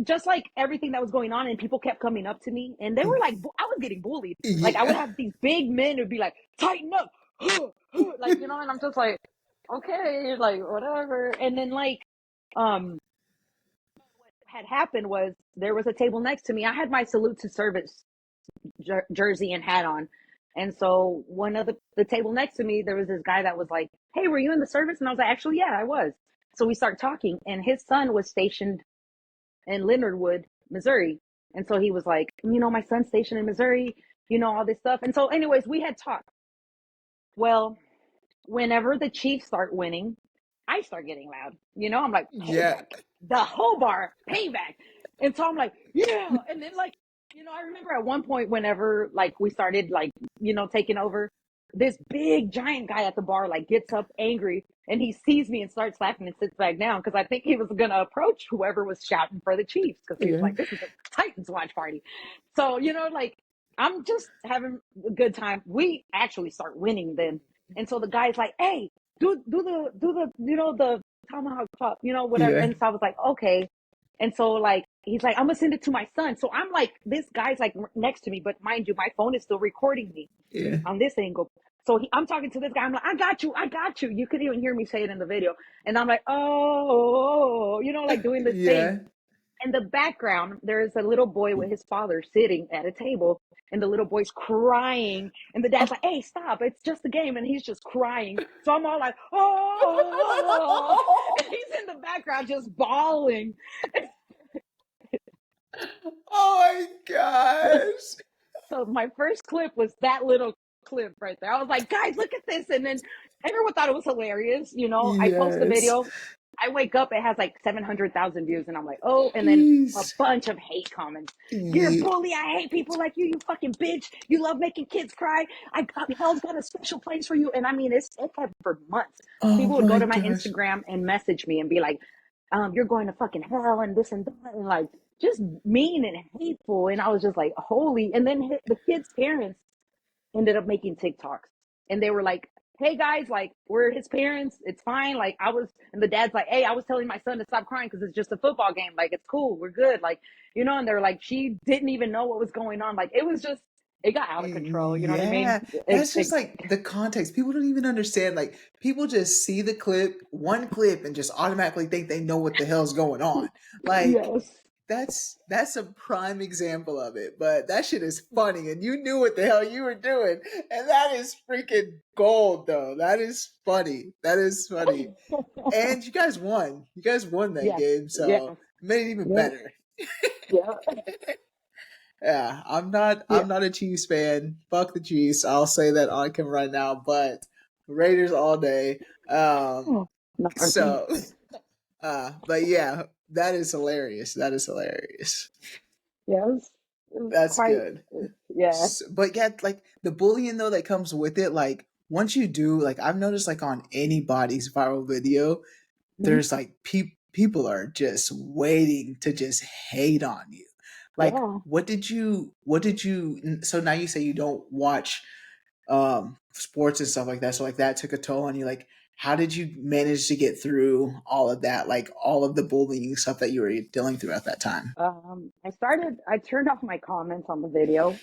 just like everything that was going on, and people kept coming up to me, and they were like, I was getting bullied. Like, I would Yeah. have these big men who'd be like, "Tighten up," like, and I'm just like, okay, like whatever. And then like, um, had happened was there was a table next to me. I had my salute to service jersey and hat on. And so one of the table next to me, there was this guy that was like, "Hey, were you in the service?" And I was like, "Actually, yeah, I was." So we start talking, and his son was stationed in Leonard Wood, Missouri. And so he was like, "My son's stationed in Missouri, all this stuff." And so, anyways, we had talked. Well, whenever the Chiefs start winning, I start getting loud. I'm like, Yeah. "Payback." The whole bar, payback. And so I'm like, yeah. And then like, I remember at one point whenever like we started like, taking over, this big giant guy at the bar like gets up angry and he sees me and starts laughing and sits back down because I think he was gonna approach whoever was shouting for the Chiefs because he was Yeah. like, "This is a Titans watch party." So, like I'm just having a good time. We actually start winning then. And so the guy's like, "Hey, do the the tomahawk chop, whatever." Yeah. And so I was like, "Okay." And so like he's like, "I'm gonna send it to my son." So I'm like, this guy's like next to me, but mind you, my phone is still recording me Yeah. on this angle. So I'm talking to this guy. I'm like, "I got you, I got you." You could even hear me say it in the video. And I'm like, "Oh," like doing this thing. Yeah. In the background, there is a little boy with his father sitting at a table, and the little boy's crying. And the dad's like, "Hey, stop. It's just a game." And he's just crying. So I'm all like, "Oh," and he's in the background just bawling. Oh my gosh. So my first clip was that little clip right there. I was like, "Guys, look at this." And then everyone thought it was hilarious. I post the Yes. video. I wake up, it has like 700,000 views. And I'm like, "Oh," and then a Jeez. bunch of hate comments. "You're a Yeah. bully. I hate people like you fucking bitch. You love making kids cry. Hell's got a special place for you." And I mean, it happened for months. Oh People would go my to my gosh. Instagram and message me and be like, "You're going to fucking hell," and this and that. And like, just mean and hateful. And I was just like, holy. And then the kids' parents ended up making TikToks, and they were like, hey guys, like we're his parents, it's fine. Like I was, and the dad's like, hey, I was telling my son to stop crying because it's just a football game. Like it's cool, we're good. Like, and they're like, she didn't even know what was going on. Like it was just, it got out of control. You know what I mean? Yeah, that's just like the context. People don't even understand. Like, people just see the clip, one clip, and just automatically think they know what the hell's going on. Like, Yes. that's a prime example of it. But that shit is funny, and you knew what the hell you were doing, and that is freaking gold, though. That is funny. That is funny. And you guys won. You guys won that Yeah. game, so Yeah. it made it even Yeah. better. Yeah. Yeah, I'm not. Yeah. I'm not a Chiefs fan. Fuck the Chiefs. I'll say that on camera right now. But Raiders all day. Um. Not our team. So. But yeah, that is hilarious. That is hilarious. Yeah. It was That's quite, good. yeah. But yeah, like the bullying though that comes with it. Like once you do, like I've noticed, like on anybody's viral video, Mhm. there's like people are just waiting to just hate on you. Like, Yeah. so now you say you don't watch sports and stuff like that. So like that took a toll on you. Like, how did you manage to get through all of that? Like all of the bullying stuff that you were dealing through at that time? I turned off my comments on the video,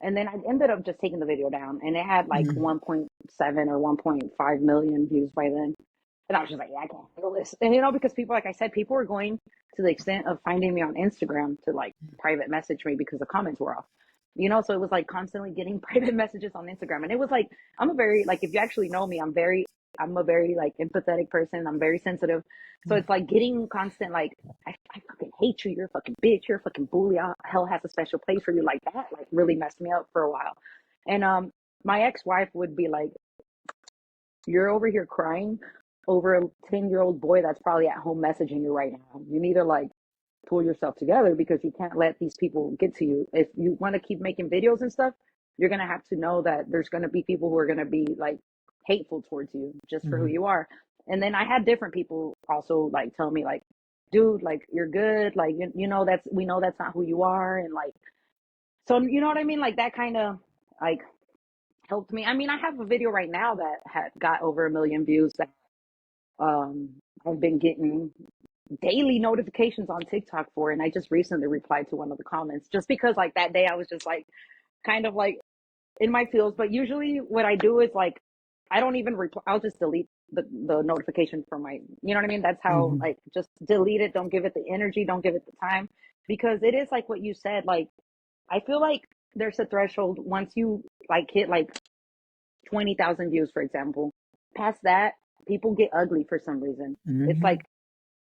and then I ended up just taking the video down, and it had like Mhm. 1.7 or 1.5 million views by then. And I was just like, yeah, I can't handle this. And because people, like I said, people were going to the extent of finding me on Instagram to like private message me because the comments were off. So it was like constantly getting private messages on Instagram. And it was like, I'm a very, like, if you actually know me, I'm a very like empathetic person. I'm very sensitive. So it's like getting constant, like, I fucking hate you. You're a fucking bitch. You're a fucking bully. Hell has a special place for you. Like that, like really messed me up for a while. And my ex-wife would be like, you're over here crying over a 10-year-old boy that's probably at home messaging you right now. You need to like pull yourself together because you can't let these people get to you. If you want to keep making videos and stuff, you're going to have to know that there's going to be people who are going to be like hateful towards you just for who Mhm. you are. And then I had different people also like tell me like, dude, like you're good. Like, we know that's not who you are. And like, so you know what I mean? Like that kind of like helped me. I mean, I have a video right now that had got over 1 million views that um, I've been getting daily notifications on TikTok for, and I just recently replied to one of the comments just because like that day I was just like kind of like in my feels. But usually what I do is like I don't even reply. I'll just delete the notification from my. You know what I mean? That's how Mhm. like just delete it. Don't give it the energy. Don't give it the time because it is like what you said. Like I feel like there's a threshold once you like hit like 20,000 views, for example. Past that, people get ugly for some reason. It's Mhm. like,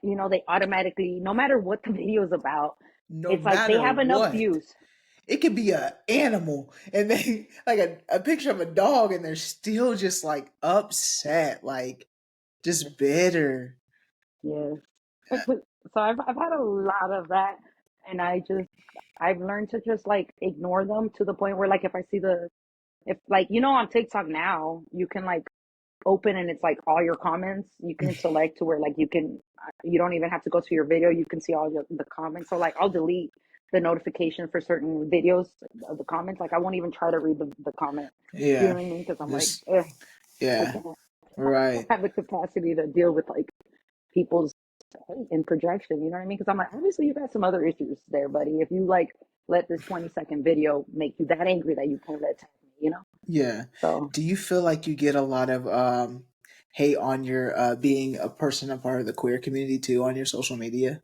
they automatically, no matter what the video is about, No it's like they matter have enough what, views. it could be a animal, and they like a picture of a dog, and they're still just like upset, like just bitter. Yes. So I've had a lot of that, and I've learned to just like ignore them to the point where like if I see if like on TikTok now you can like open and it's like all your comments. You can select to where like you don't even have to go to your video. You can see all the comments. So like I'll delete the notification for certain videos of the comments. Like I won't even try to read the comment. You know Yeah, what I mean? Because I'm like, just I yeah, can't. I don't right. have the capacity to deal with like people's hate and projection. You know what I mean? Because I'm like, obviously you got some other issues there, buddy. If you like let this 20-second video make you that angry that you can't let tag me, Yeah. So Do you feel like you get a lot of hate on your being a person, a part of the queer community too, on your social media?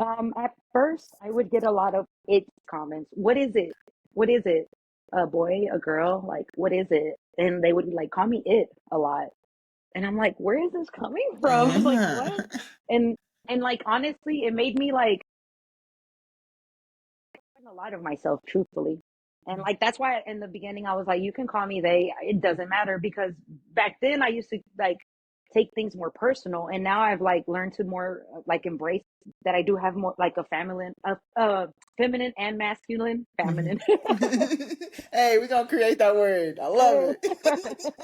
At first, I would get a lot of it comments. What is it? What is it? A boy, a girl? Like, what is it? And they would like call me it a lot. And I'm like, where is this coming from? Like, Ah. what? And like honestly, it made me like a lot of myself, truthfully. And like that's why in the beginning I was like, you can call me they. It doesn't matter because back then I used to like take things more personal, and now I've like learned to more like embrace that I do have more like a feminine and masculine, Mhm. feminine. Hey, we're gonna create that word. I love it.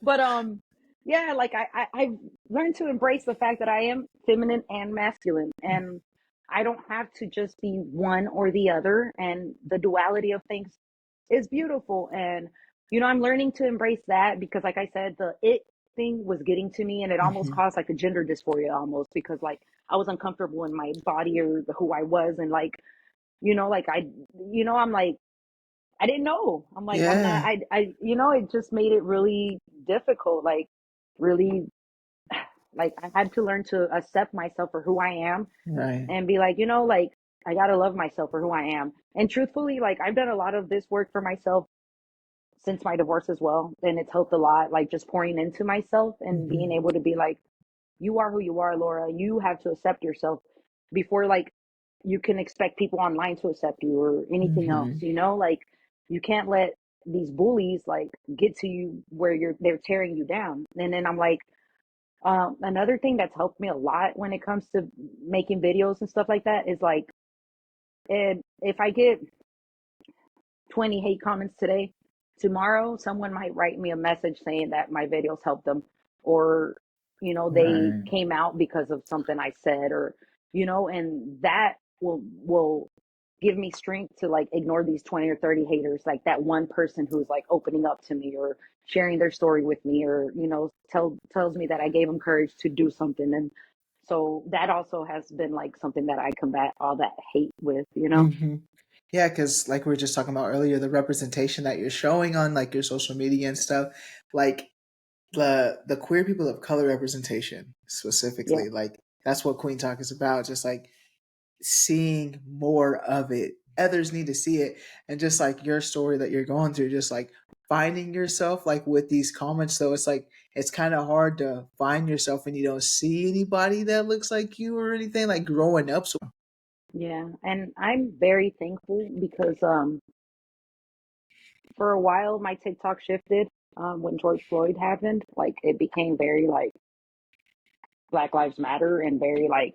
But yeah, like I've learned to embrace the fact that I am feminine and masculine, and I don't have to just be one or the other, and the duality of things is beautiful. And I'm learning to embrace that because, like I said, the it thing was getting to me, and it almost Hmm. caused like a gender dysphoria almost because like I was uncomfortable in my body or who I was, and like like I'm like I didn't know. I'm like I'm not. Yeah. It just made it really difficult. Like really, like I had to learn to accept myself for who I am Right. and be like, like I gotta love myself for who I am. And truthfully, like I've done a lot of this work for myself since my divorce as well, and it's helped a lot. Like just pouring into myself and being Hmm. able to be like, you are who you are, Laura. You have to accept yourself before like you can expect people online to accept you or anything else. Hmm. Like you can't let these bullies like get to you where they're tearing you down. And then I'm like, another thing that's helped me a lot when it comes to making videos and stuff like that is like, if I get 20 hate comments today, tomorrow someone might write me a message saying that my videos helped them, or they Right. came out because of something I said, or and that will give me strength to like ignore these 20 or 30 haters, like that one person who's like opening up to me or sharing their story with me, or tells me that I gave them courage to do something. And so that also has been like something that I combat all that hate with. Hmm. Yeah, because like we were just talking about earlier, the representation that you're showing on like your social media and stuff, like the queer people of color representation Yeah. specifically, like that's what Queen Talk is about. Just like seeing more of it. Others need to see it, and just like your story that you're going through, just like finding yourself like with these comments. So it's like it's kind of hard to find yourself when you don't see anybody that looks like you or anything like growing up. So Yeah, and I'm very thankful because for a while my TikTok shifted when George Floyd happened. Like it became very like Black Lives Matter and very like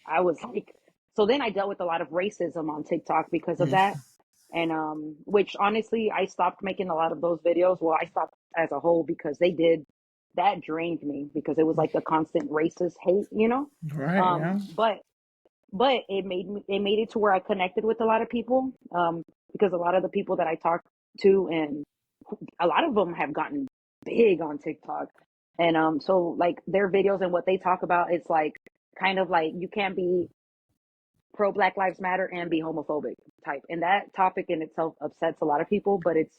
I was like so then I dealt with a lot of racism on TikTok because of that. And which honestly I stopped making a lot of those videos. Well, I stopped as a whole because that drained me because it was like the constant racist hate. right, yeah. But it made it to where I connected with a lot of people, because a lot of the people that I talked to, and a lot of them have gotten big on TikTok. And so like their videos and what they talk about, it's like kind of like you can't be pro Black Lives Matter and be homophobic type. And that topic in itself upsets a lot of people, but it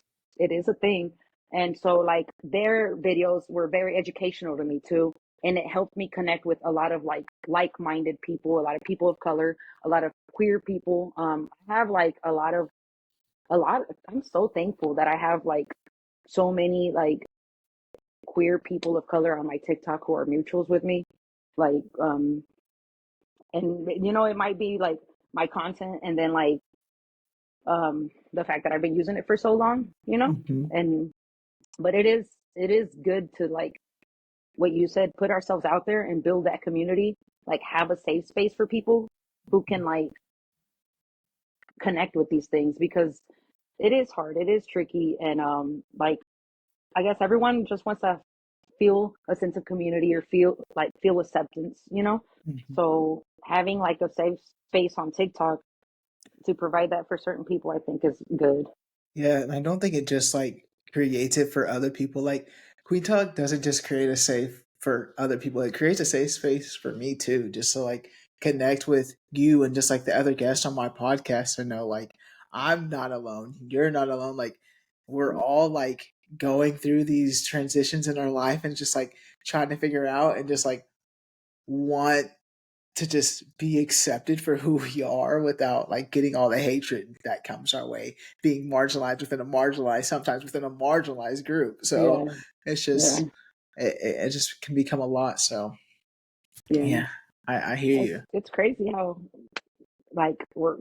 is a thing. And so like their videos were very educational to me too. And it helped me connect with a lot of like-minded people, a lot of people of color, a lot of queer people. I have like I'm so thankful that I have like so many like queer people of color on my TikTok who are mutuals with me. Like and it might be like my content and then like the fact that I've been using it for so long. Hmm. And but it is good to like what you said, put ourselves out there and build that community, like have a safe space for people who can like connect with these things because it is hard, it is tricky, and like I guess everyone just wants to feel a sense of community or feel acceptance. Hmm. So having like a safe space on TikTok to provide that for certain people, I think is good. Yeah, and I don't think it just like creates it for other people. Like Queen Talk doesn't just create a safe for other people. It creates a safe space for me too, just to like connect with you and just like the other guests on my podcast and know like I'm not alone. You're not alone. Like we're all like going through these transitions in our life and just like trying to figure out and just like want to just be accepted for who we are without like getting all the hatred that comes our way, being marginalized within a marginalized, sometimes within a marginalized group. So Yeah, it's yeah, just it just can become a lot. So yeah. yeah, I hear It's you. it's crazy how like we're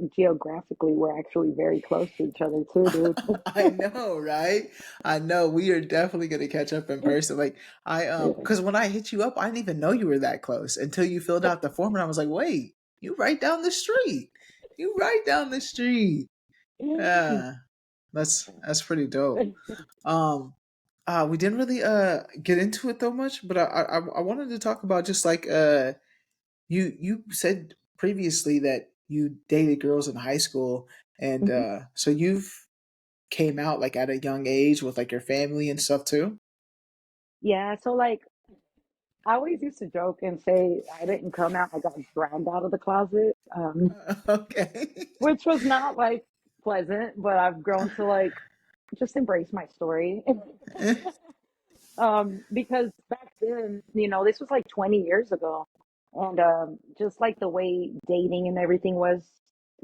actually very close to each other too, I know, right? I know we are definitely gonna catch up in dude. person. Like I Yeah. because when I hit you up, I didn't even know you were that close until you filled out the form, and I was like, wait, you right down the street. You right down the street. Yeah. That's pretty dope. Um, we didn't really get into it though much, but I wanted to talk about just like you said previously that you dated girls in high school, and Mhm. so you've came out like at a young age with like your family and stuff too? Yeah, so like I always used to joke and say I didn't come out, I got dragged out of the closet, Okay. which was not like pleasant, but I've grown to like just embrace my story. Because back then, this was like 20 years ago, and just like the way dating and everything was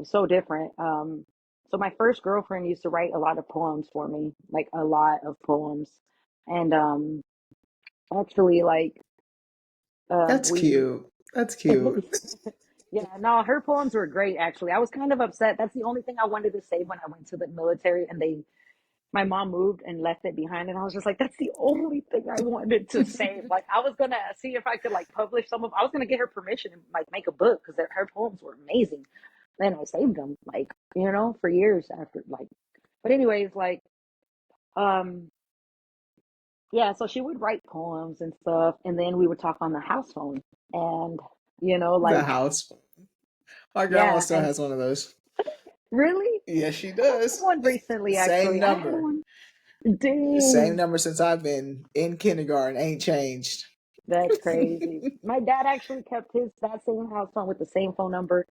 so different. So my first girlfriend used to write a lot of poems for me, like a lot of poems, and actually, like That's we, cute. That's cute. yeah, no, her poems were great. Actually, I was kind of upset. That's the only thing I wanted to say when I went to the military, and my mom moved and left it behind, and I was just like, that's the only thing I wanted to save. Like, I was gonna see if I could like publish some of. I was gonna get her permission and like make a book because her poems were amazing. And I saved them, like for years after. Like, but anyways, like, um, yeah. So she would write poems and stuff, and then we would talk on the house phone, and The like, house. My grandma yeah, still and has one of those. really, Yes, she I had does. one recently. Same Actually, I had number. one. Same Dang. number since I've been in kindergarten. Ain't changed. That's crazy. My dad actually kept his that same house phone with the same phone number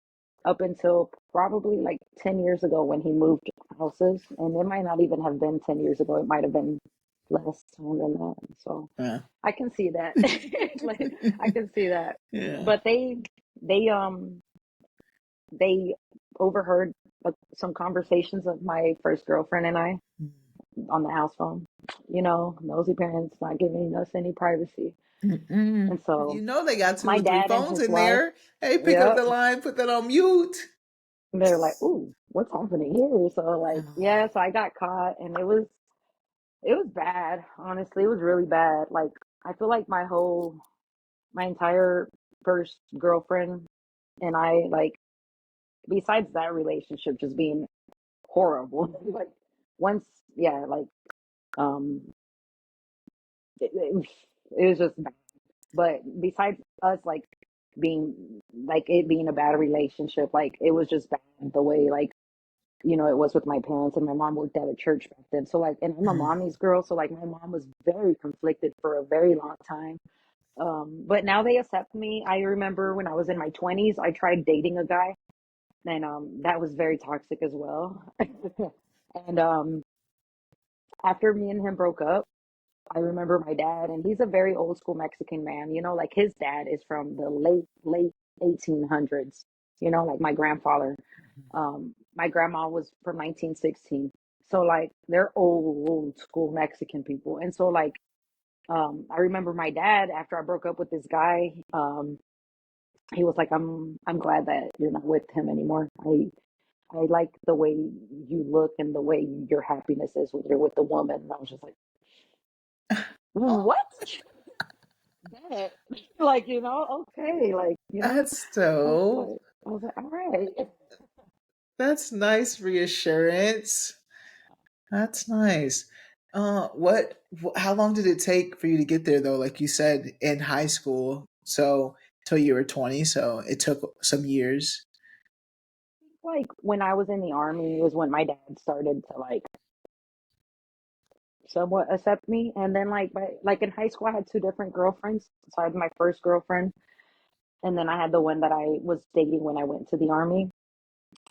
up until probably like 10 years ago when he moved houses. And it might not even have been 10 years ago. It might have been less time than that. So Yeah. I can see that. Like, I can see that. Yeah. But they they overheard some conversations of my first girlfriend and I on the house phone. Nosy parents not giving us any privacy. Mm-mm. And so You know they got two my or three dad and phones his in wife, there. Hey, pick up yep, the line, put that on mute. they're like, "Ooh, what's happening here?" So like, Oh, yeah, so I got caught, and it was bad. Honestly, it was really bad. Like, I feel like my entire first girlfriend and I, like, besides that relationship just being horrible, like, once, yeah, like, um, it was just bad. But besides us, like, it being a bad relationship, like, it was just bad the way, like, it was with my parents, and my mom worked at a church back then. So like, and I'm a mm, mommy's girl, so like my mom was very conflicted for a very long time. But now they accept me. I remember when I was in my 20s, I tried dating a guy, and that was very toxic as well. And after me and him broke up, I remember my dad, and he's a very old school Mexican man. Like his dad is from the late 1800s. Like my grandfather. My grandma was from 1916. So like they're old school Mexican people. And so like I remember my dad after I broke up with this guy, he was like, I'm glad that you're not with him anymore. I like the way you look and the way your happiness is when you're with the woman. And I was just like, oh, what? That like, okay, like, that's I was dope. like, all right. That's nice reassurance. That's nice. How long did it take for you to get there though? Like you said in high school, so till you were 20, so it took some years. Like when I was in the army was when my dad started to like somewhat accept me. And then like in high school I had two different girlfriends. So I had my first girlfriend, and then I had the one that I was dating when I went to the army.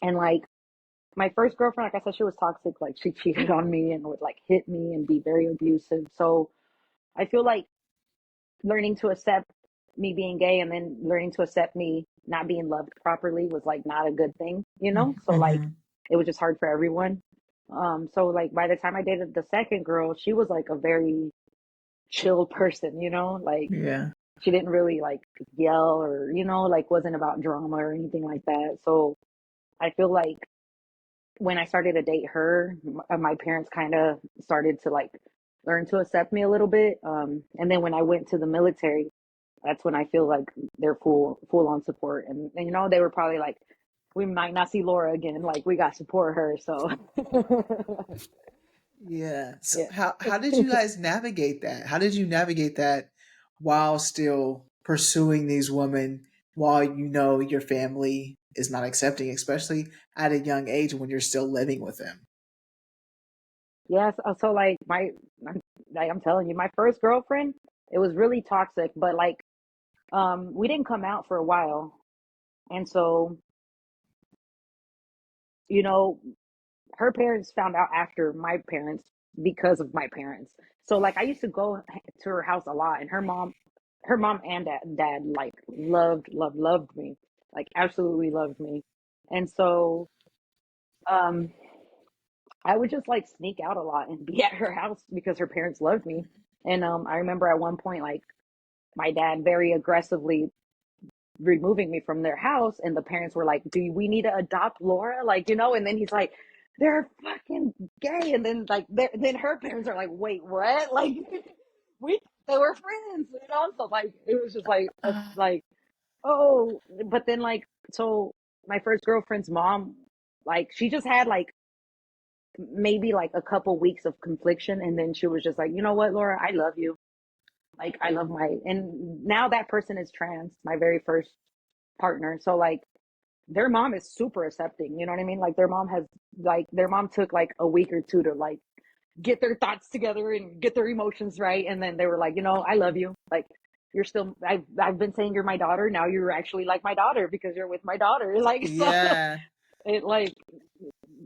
And like my first girlfriend, like I said, she was toxic. Like she cheated on me and would like hit me and be very abusive. So I feel like learning to accept me being gay and then learning to accept me not being loved properly was like not a good thing. So like Mm-hmm. it was just hard for everyone. So like by the time I dated the second girl, she was like a very chill person. Like Yeah. she didn't really like yell or, like wasn't about drama or anything like that. So I feel like when I started to date her, my parents kind of started to like learn to accept me a little bit. And then when I went to the military, that's when I feel like they're full on support. And they were probably like, we might not see Laura again. Like we got to support her. So Yeah. So yeah. how did you guys navigate that? How did you navigate that while still pursuing these women while you know your family is not accepting, especially at a young age when you're still living with them? Yes. So like I'm telling you, my first girlfriend, it was really toxic, but like we didn't come out for a while. And so, you know, her parents found out after my parents because of my parents. So like I used to go to her house a lot, and her mom and dad like loved me, like absolutely loved me. And so um I would just like sneak out a lot and be at her house because her parents loved me. And I remember at one point like my dad very aggressively removing me from their house, and the parents were like, do we need to adopt Laura, like, and then he's like, they're fucking gay. And then like then her parents are like, wait, what? Like we they were friends, so like it was just like like, oh. But then like, so my first girlfriend's mom, like she just had like maybe like a couple weeks of confliction, and then she was just like, you know what, Laura, I love you. Like I love my, and now that person is trans, my very first partner. So like their mom is super accepting, you know what I mean? Like their mom took like a week or two to like get their thoughts together and get their emotions right. And then they were like, I love you. Like you're still, I've been saying you're my daughter. Now you're actually like my daughter because you're with my daughter. Like, so Yeah. it like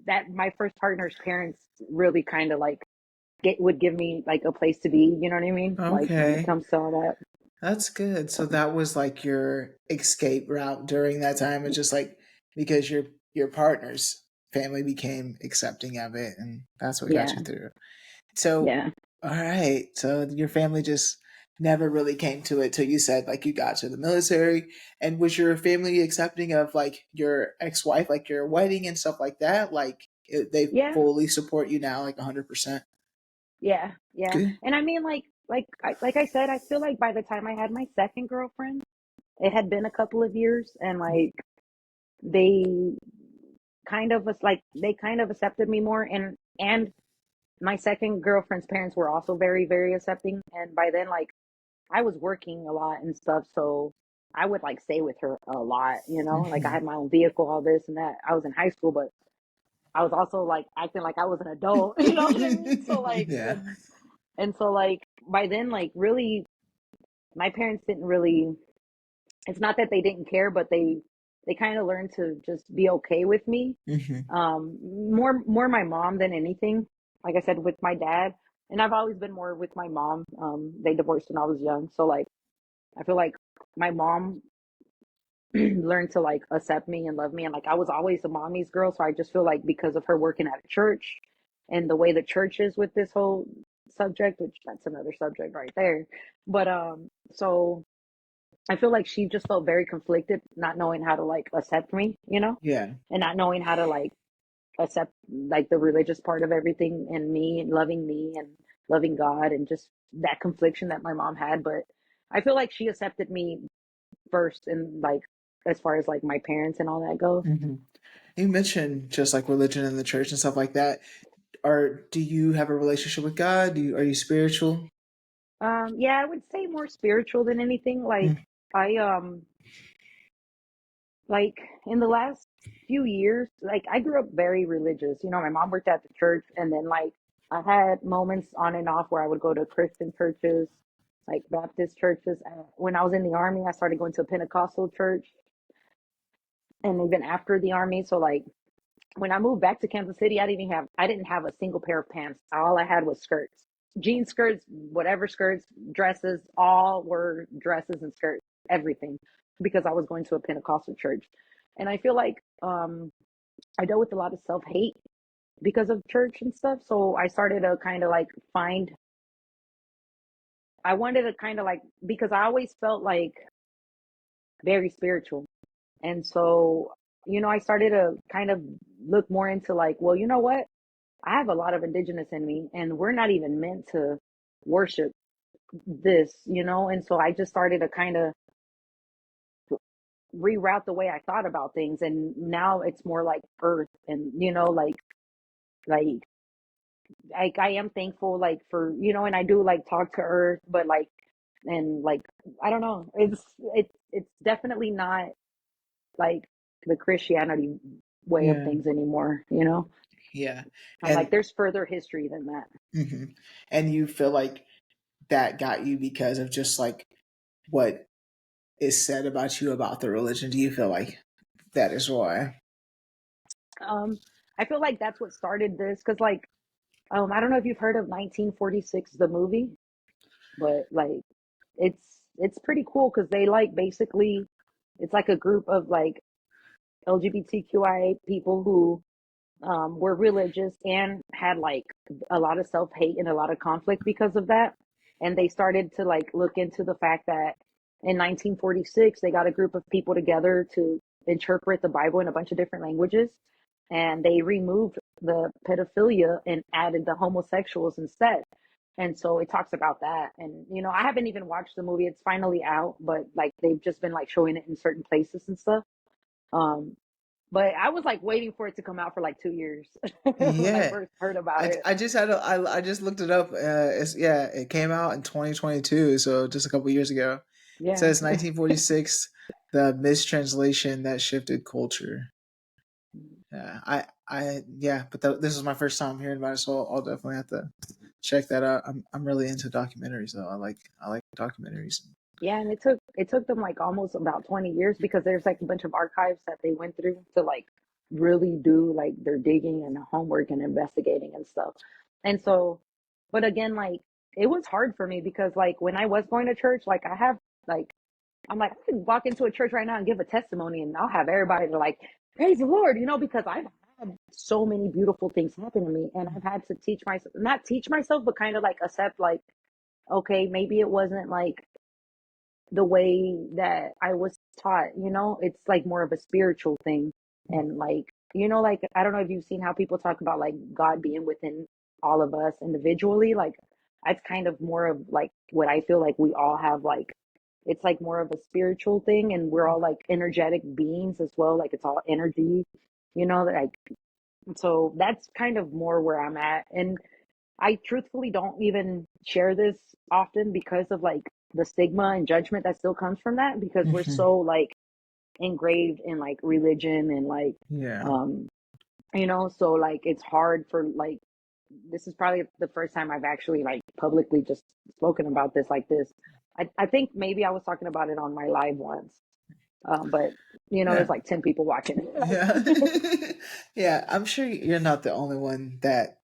that, my first partner's parents really kind of like would give me like a place to be, you know what I mean? Like when it Okay. comes to all that. That's good. So that was like your escape route during that time. It's just like because your partner's family became accepting of it, and that's what got Yeah. you through. So, Yeah. all right. So your family just never really came to it till you said like you got to the military. And was your family accepting of like your ex-wife, like your wedding and stuff like that? Like they Yeah. fully support you now, like 100%. Yeah, yeah. Good. And I mean, like I said, I feel like by the time I had my second girlfriend, it had been a couple of years, and like they they kind of accepted me more, and my second girlfriend's parents were also very, very accepting. And by then, like I was working a lot and stuff, so I would like stay with her a lot, like I Hmm. had my own vehicle, all this and that. I was in high school, but I was also like acting like I was an adult, you know what I mean? So like, Yeah. and so like by then, like really, my parents didn't really. It's not that they didn't care, but they kind of learned to just be okay with me. Hmm. More my mom than anything. Like I said, with my dad, and I've always been more with my mom. They divorced when I was young, so like I feel like my mom learned to like accept me and love me, and like I was always a mommy's girl, so I just feel like because of her working at a church and the way the church is with this whole subject, which that's another subject right there. But so I feel like she just felt very conflicted, not knowing how to like accept me, Yeah. and not knowing how to like accept like the religious part of everything and me and loving God, and just that confliction that my mom had. But I feel like she accepted me first, and like as far as like my parents and all that goes. Hmm. You mentioned just like religion and the church and stuff like that. Or do you have a relationship with God? Are you spiritual? Yeah, I would say more spiritual than anything. Like Mm. I like in the last few years, like I grew up very religious. My mom worked at the church, and then like I had moments on and off where I would go to Christian churches, like Baptist churches. When I was in the army, I started going to a Pentecostal church, and even after the army. So like when I moved back to Kansas City, I didn't have a single pair of pants. All I had was skirts, jean skirts, whatever skirts, dresses, all were dresses and skirts, everything, because I was going to a Pentecostal church. And I feel like I dealt with a lot of self hate because of church and stuff. So I started to kind of like I wanted to kind of like, because I always felt like very spiritual. And so, I started to kind of look more into like, well, you know what? I have a lot of indigenous in me, and we're not even meant to worship this, And so I just started to kind of reroute the way I thought about things. And now it's more like earth, and, like I am thankful, like for, and I do like talk to earth, but like, and like, I don't know, it's definitely not like the Christianity way of Yeah. things anymore. Yeah. I'm like, And there's further history than that. mhm. And you feel like that got you because of just like what is said about you about the religion? Do you feel like that is why? Um, I feel like that's what started this because, like, I don't know if you've heard of 1946, the movie, but like, it's pretty cool because they like basically, it's like a group of like LGBTQIA people who were religious and had like a lot of self hate and a lot of conflict because of that. And they started to like look into the fact that in 1946, they got a group of people together to interpret the Bible in a bunch of different languages. And they removed the pedophilia and added the homosexuals instead. And so it talks about that. And, you know, I haven't even watched the movie. It's finally out, but like they've just been like showing it in certain places and stuff. Um, but I was like waiting for it to come out for like 2 years when I Yeah. first heard about it. I just had I just looked it up. It's yeah, it came out in 2022, so just a couple years ago. It Yeah. says 1946, the mistranslation that shifted culture. Yeah, yeah, but this is my first time hearing about it, so I'll definitely have to check that out. I'm really into documentaries though. I like documentaries. Yeah, and it took them like almost about 20 years because there's like a bunch of archives that they went through to like really do like their digging and homework and investigating and stuff. And so, but again, like it was hard for me because like when I was going to church, like I have like I'm like, I can walk into a church right now and give a testimony and I'll have everybody to like, praise the Lord, you know, because I've had so many beautiful things happen to me and I've had to teach myself, not teach myself, but kind of like accept, like, okay, maybe it wasn't like the way that I was taught, you know, it's like more of a spiritual thing. And like, you know, like, I don't know if you've seen how people talk about like God being within all of us individually. Like, that's kind of more of like what I feel like we all have, like, it's like more of a spiritual thing. And we're all like energetic beings as well. Like, it's all energy, you know, like, so that's kind of more where I'm at. And I truthfully don't even share this often because of like the stigma and judgment that still comes from that because we're Hmm. so like engraved in like religion and like Yeah, um you know, so like it's hard for like, this is probably the first time I've actually like publicly just spoken about this like this. I think maybe I was talking about it on my live once. But you know, yeah. there's like 10 people watching. Yeah. Yeah, I'm sure you're not the only one that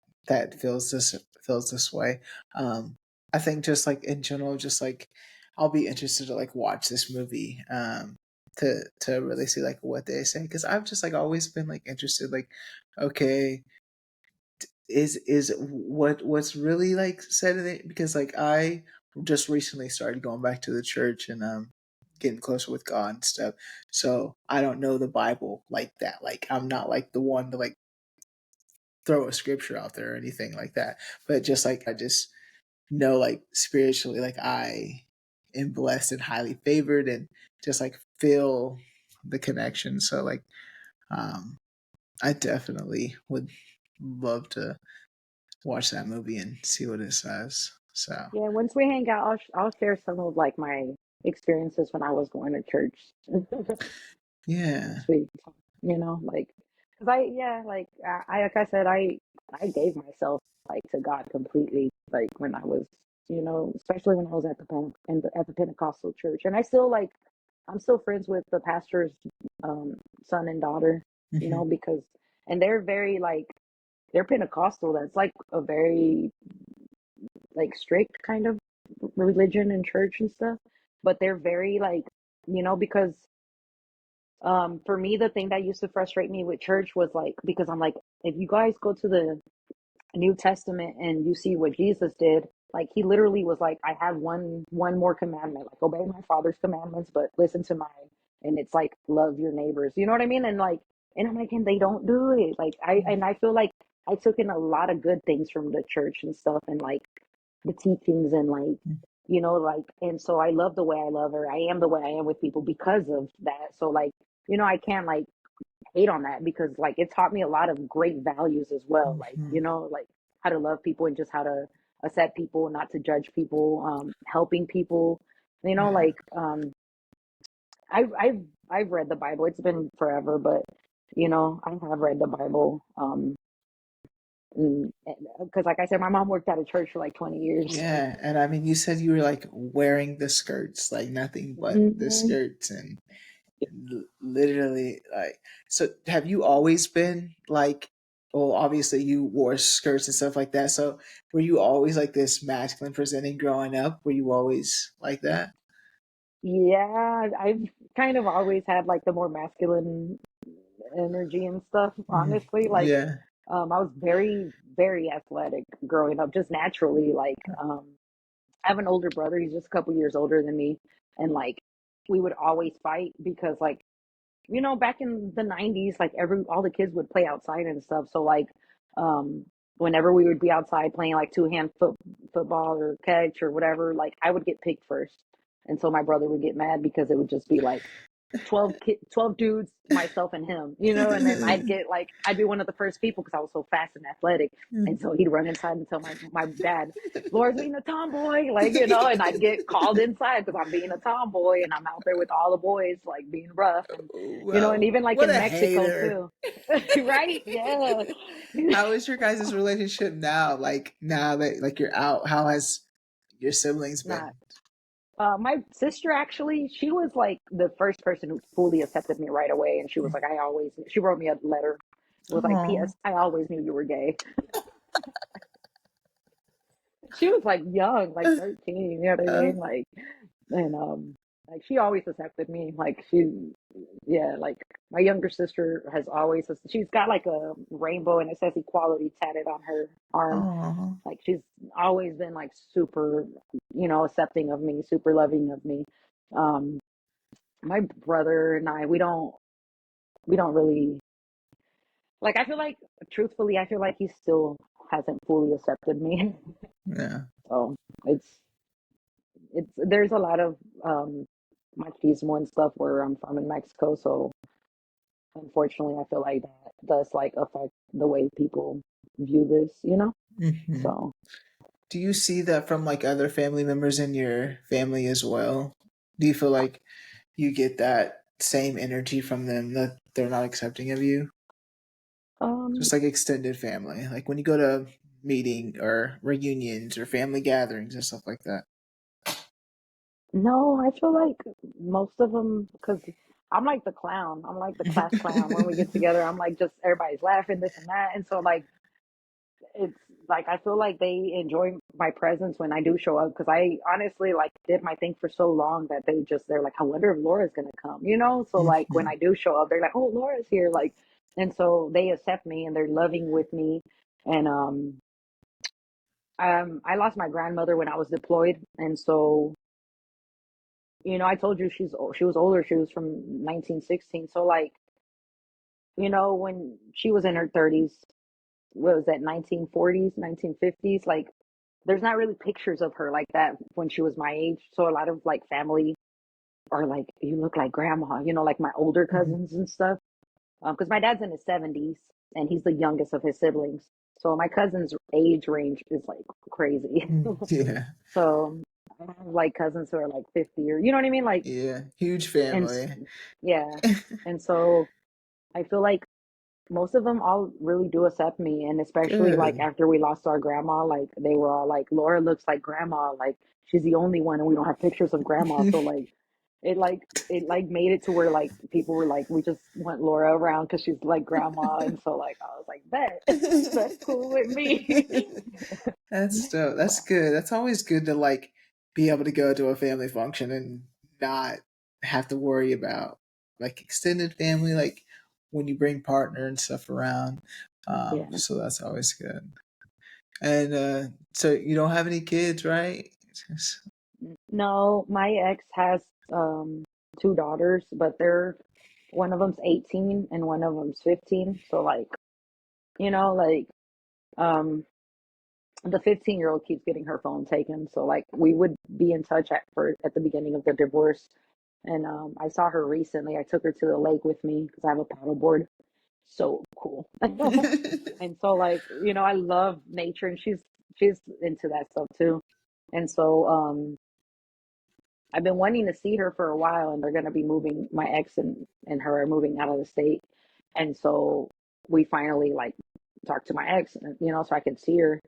feels this way. Um I think just like in general, just like I'll be interested to like watch this movie to really see like what they say because I've just like always been like interested like okay, is what's really like said in it because like I just recently started going back to the church and getting closer with God and stuff. So I don't know the Bible like that. Like I'm not like the one to like throw a scripture out there or anything like that. But just like I just know like spiritually like I am blessed and highly favored and just like feel the connection. So like um I definitely would love to watch that movie and see what it says. So Yeah, once we hang out, I'll share some of like my experiences when I was going to church. yeah, Sweet, you know, like, cause yeah, like like I said, I gave myself like to God completely, like when I was, you know, especially when I was at the at the Pentecostal church, and I still like, I'm still friends with the pastor's um, son and daughter, you hmm know, because, and they're very like, they're Pentecostal. That's like a very like strict kind of religion and church and stuff, but they're very like, you know, because for me the thing that used to frustrate me with church was like, because I'm like, if you guys go to the New Testament and you see what Jesus did, like he literally was like, I have one more commandment, like obey my father's commandments, but listen to mine. And it's like love your neighbors. You know what I mean? And like, and I'm like, and they don't do it. Like I feel like I took in a lot of good things from the church and stuff and like the teachings and like, you know, like, and so I love the way I love her. I am the way I am with people because of that. So like, you know, I can't like hate on that because like it taught me a lot of great values as well. Like, hmm you know, like how to love people and just how to accept people, not to judge people, helping people, you know, yeah, like I've read the Bible. It's been forever, but you know, I have read the Bible. Because like I said, my mom worked at a church for like 20 years. Yeah, and I mean, you said you were like wearing the skirts, like nothing but the Hmm. skirts, and literally like. So, have you always been like? Well, obviously you wore skirts and stuff like that. So, were you always like this masculine presenting growing up? Were you always like that? Yeah, I've kind of always had like the more masculine energy and stuff, Mhm. honestly. Like, Yeah. I was very, very athletic growing up, just naturally. Like, I have an older brother, he's just a couple years older than me. And like, we would always fight because, like, back in the 90s, like all the kids would play outside and stuff. So like, um, whenever we would be outside playing like two-hand football or catch or whatever, like I would get picked first. And so my brother would get mad because it would just be like 12 dudes, myself and him, and then I'd be one of the first people because I was so fast and athletic. And so he'd run inside and tell my dad, Laura's being a tomboy, like, and I'd get called inside because I'm being a tomboy and I'm out there with all the boys, like being rough. And, and Well, even like what in a Mexico hater. too. Right? Yeah. How is your guys' relationship now? Like now that like you're out, how has your siblings Not. been? My sister actually, she was like the first person who fully accepted me right away. And she was like, she wrote me a letter. It was like, Oh, P.S. I always knew you were gay. She was like young, like 13, you know what I uh, mean? And like she always accepted me. Like yeah, like my younger sister has always, she's got like a rainbow and it says equality tatted on her arm. oh, Like she's always been like super, accepting of me, super loving of me. Um, my brother and I, we don't really, like, I feel like, truthfully, I feel like he still hasn't fully accepted me. yeah. So it's there's a lot of um machismo and stuff where I'm from in Mexico. So unfortunately, I feel like that does like affect the way people view this. Hmm. So Do you see that from like other family members in your family as well? Do you feel like you get that same energy from them that they're not accepting of you? um Just like extended family, like when you go to meeting or reunions or family gatherings and stuff like that. no, I feel like most of them, because I'm like the clown. I'm like the class clown. When we get together, I'm like just everybody's laughing, this and that. And so like it's like I feel like they enjoy my presence when I do show up because I honestly like did my thing for so long that they're like, I wonder if Laura's gonna come. So like when Mhm. I do show up, they're like, oh, Laura's here, like, and so they accept me and they're loving with me. And I lost my grandmother when I was deployed, and so I told you she was older. She was from 1916. So like when she was in her 30s, what was that, 1940s, 1950s, like there's not really pictures of her like that when she was my age. So a lot of like family are like, you look like grandma, like my older Mhm. cousins and stuff. Because my dad's in his 70s and he's the youngest of his siblings. So my cousin's age range is like crazy. Yeah, So I have like cousins who are like 50 or, you know what I mean? Like, yeah, huge and family. yeah. And so I feel like most of them all really do accept me, and especially like Good. after we lost our grandma, like they were all like, Laura looks like grandma, like she's the only one and we don't have pictures of grandma. So like it made it to where like people were like, we just want Laura around because she's like grandma. And so like I was like, bet that's cool with me. That's dope. That's So good. That's always good to like be able to go to a family function and not have to worry about like extended family, like when you bring partner and stuff around. yeah. So that's always good. And so you don't have any kids, right? No, my ex has two daughters, but one of them's 18 and one of them's 15. So like, like um the 15-year-old keeps getting her phone taken. So like we would be in touch at the beginning of the divorce. And I saw her recently. I took her to the lake with me because I have a paddleboard. So cool. And so like, I love nature and she's into that stuff too. And so I've been wanting to see her for a while, and they're going to be moving. My ex and her are moving out of the state, and so we finally like talk to my ex, so I could see her.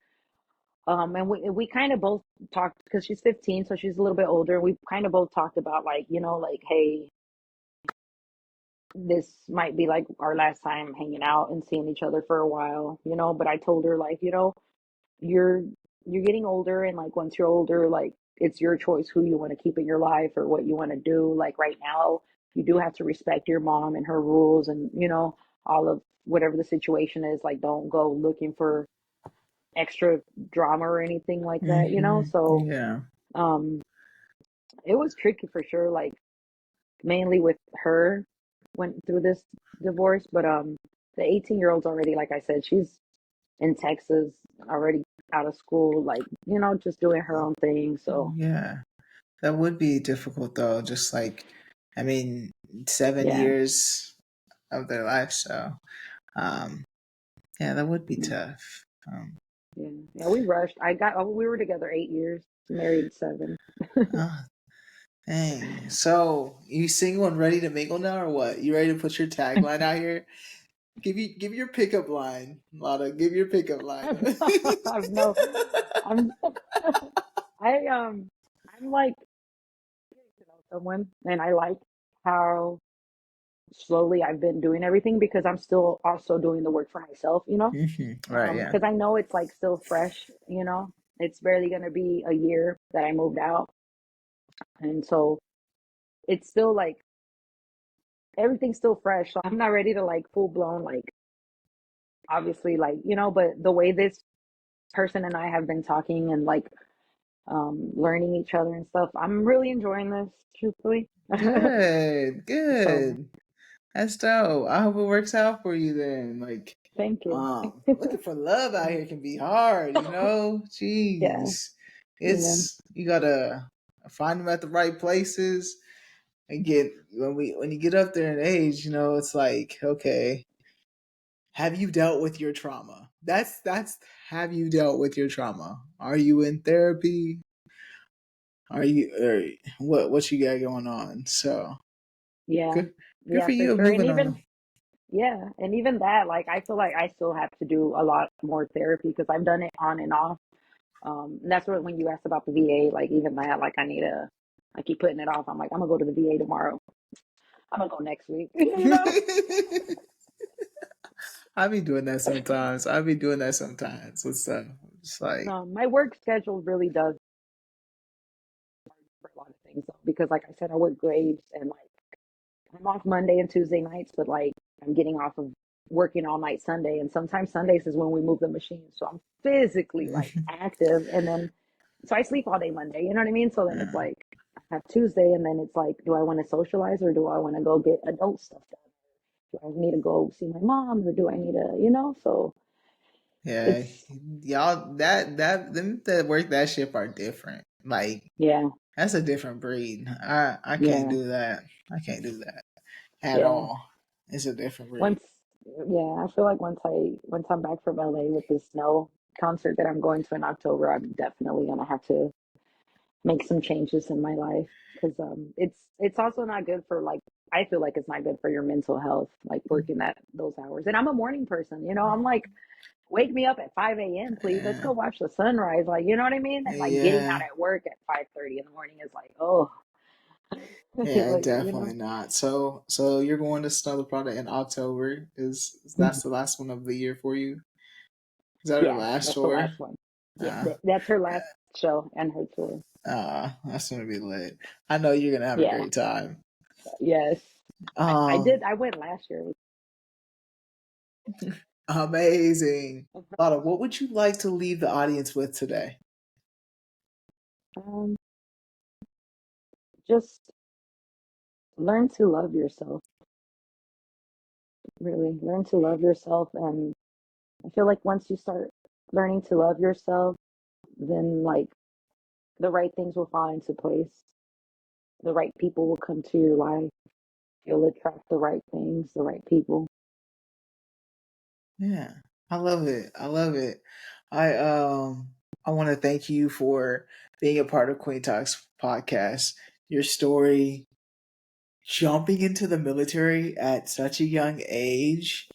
And we kind of both talked because she's 15, so she's a little bit older. We kind of both talked about like, like, hey, this might be like our last time hanging out and seeing each other for a while, but I told her like, you're you're getting older, and like once you're older, like it's your choice who you want to keep in your life or what you want to do. Like right now, you do have to respect your mom and her rules, and all of whatever the situation is. Like don't go looking for extra drama or anything like that, so Yeah. um it was tricky for sure, like mainly with her went through this divorce, but the 18-year-old's already, like I said, she's in Texas, already out of school, like, just doing her own thing. So Yeah. That would be difficult though. Just like, I mean, 7 yeah. years of their life. So, um, yeah, that would be Yeah. tough. Yeah, we rushed. We were together 8 years, married 7. Oh, dang. So, you single and ready to mingle now, or what? You ready to put your tagline out here? Give your pickup line, Lotta. Give your pickup line. I've no, I'm, I'm like getting to know someone, and I like how slowly I've been doing everything because I'm still also doing the work for myself, Right. Yeah. because I know it's like still fresh, it's barely going to be a year that I moved out. And so it's still like everything's still fresh. So I'm not ready to like full blown, like, obviously, like, but the way this person and I have been talking and like learning each other and stuff, I'm really enjoying this, truthfully. Good. So Good. That's dope. I hope it works out for you then. Like, thank you. looking for love out here can be hard, you know? Yeah. Jeez. Yeah. You gotta find them at the right places and get when you get up there in age, it's like, okay, have you dealt with your trauma? That's have you dealt with your trauma? Are you in therapy? Are you what you got going on? So Yeah. good Yeah, for for you sure. And moving on. even, yeah, and even that, like, I feel like I still have to do a lot more therapy because I've done it on and off. And that's what, when you asked about the VA, like, even that, like, I keep putting it off. I'm like, I'm gonna go to the VA tomorrow. I'm gonna go next week, I be doing that sometimes. I be doing that sometimes with stuff. It's like, My work schedule really does for a lot of things, though, because, like I said, I work grades, and like I'm off Monday and Tuesday nights, but like I'm getting off of working all night Sunday, and sometimes Sundays is when we move the machine. So I'm physically like active, and then so I sleep all day Monday. You know what I mean? So then it's uh, like I have Tuesday, and then it's like, do I want to socialize or do I want to go get adult stuff done? Do I need to go see my mom or do I need to, So yeah, it's y'all that them that work that shift are different. Like yeah, that's a different breed. I can't yeah, do that. I can't do that at yeah. all. It's a different breed. Once, yeah, I feel like once I'm back from LA with this snow concert that I'm going to in October, I'm definitely gonna have to make some changes in my life because it's also not good for, like, I feel like it's not good for your mental health, like working those hours. And I'm a morning person, I'm like, wake me up at 5 a.m. please, let's Yeah, go watch the sunrise, like, you know what I mean? And like getting out yeah, at work at 5:30 in the morning is like, oh, yeah, like, definitely not. So you're going to Snuller Product in October. Is that's the last one of the year for you? Is that her yeah, last that's the tour? last one. Yeah, Uh, that's her last show and her tour. that's gonna be lit. I know you're gonna have a Yeah. great time. Yes. I Um, did. I went last year. Amazing. Lotta, what would you like to leave the audience with today? Um, just learn to love yourself. Really, learn to love yourself. And I feel like once you start learning to love yourself, then like the right things will fall into place. The right people will come to your life. You'll attract the right things, the right people. Yeah, I love it. I love it. I um I want to thank you for being a part of Queen Talks podcast. Your story, jumping into the military at such a young age.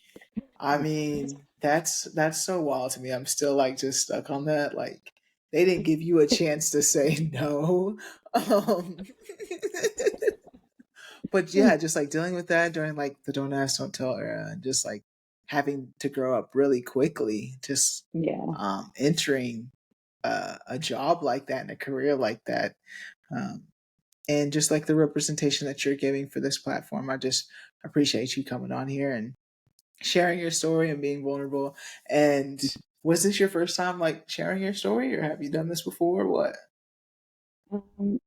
I mean, That's so wild to me. I'm still like just stuck on that. Like they didn't give you a chance to say no. Um, but yeah, just like dealing with that during like the don't ask, don't tell era, and just like having to grow up really quickly, just Yeah. entering a job like that and a career like that. Um, and just like the representation that you're giving for this platform, I just appreciate you coming on here and sharing your story and being vulnerable. And was this your first time like sharing your story, or have you done this before? What? Um,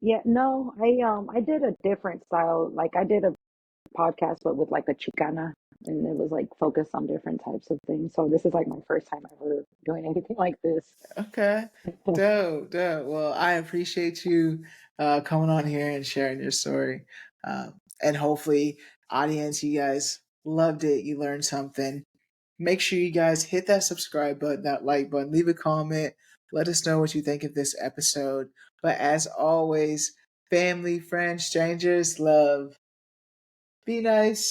yeah, no, I did a different style. Like I did a podcast, but with like a Chicana, and it was like focused on different types of things. So this is like my first time ever doing anything like this. Okay. Dope, dope. Well, I appreciate you coming on here and sharing your story. And hopefully, audience, you guys loved it. You learned something. Make sure you guys hit that subscribe button, that like button, leave a comment. Let us know what you think of this episode. But as always, family, friends, strangers, love. Be nice.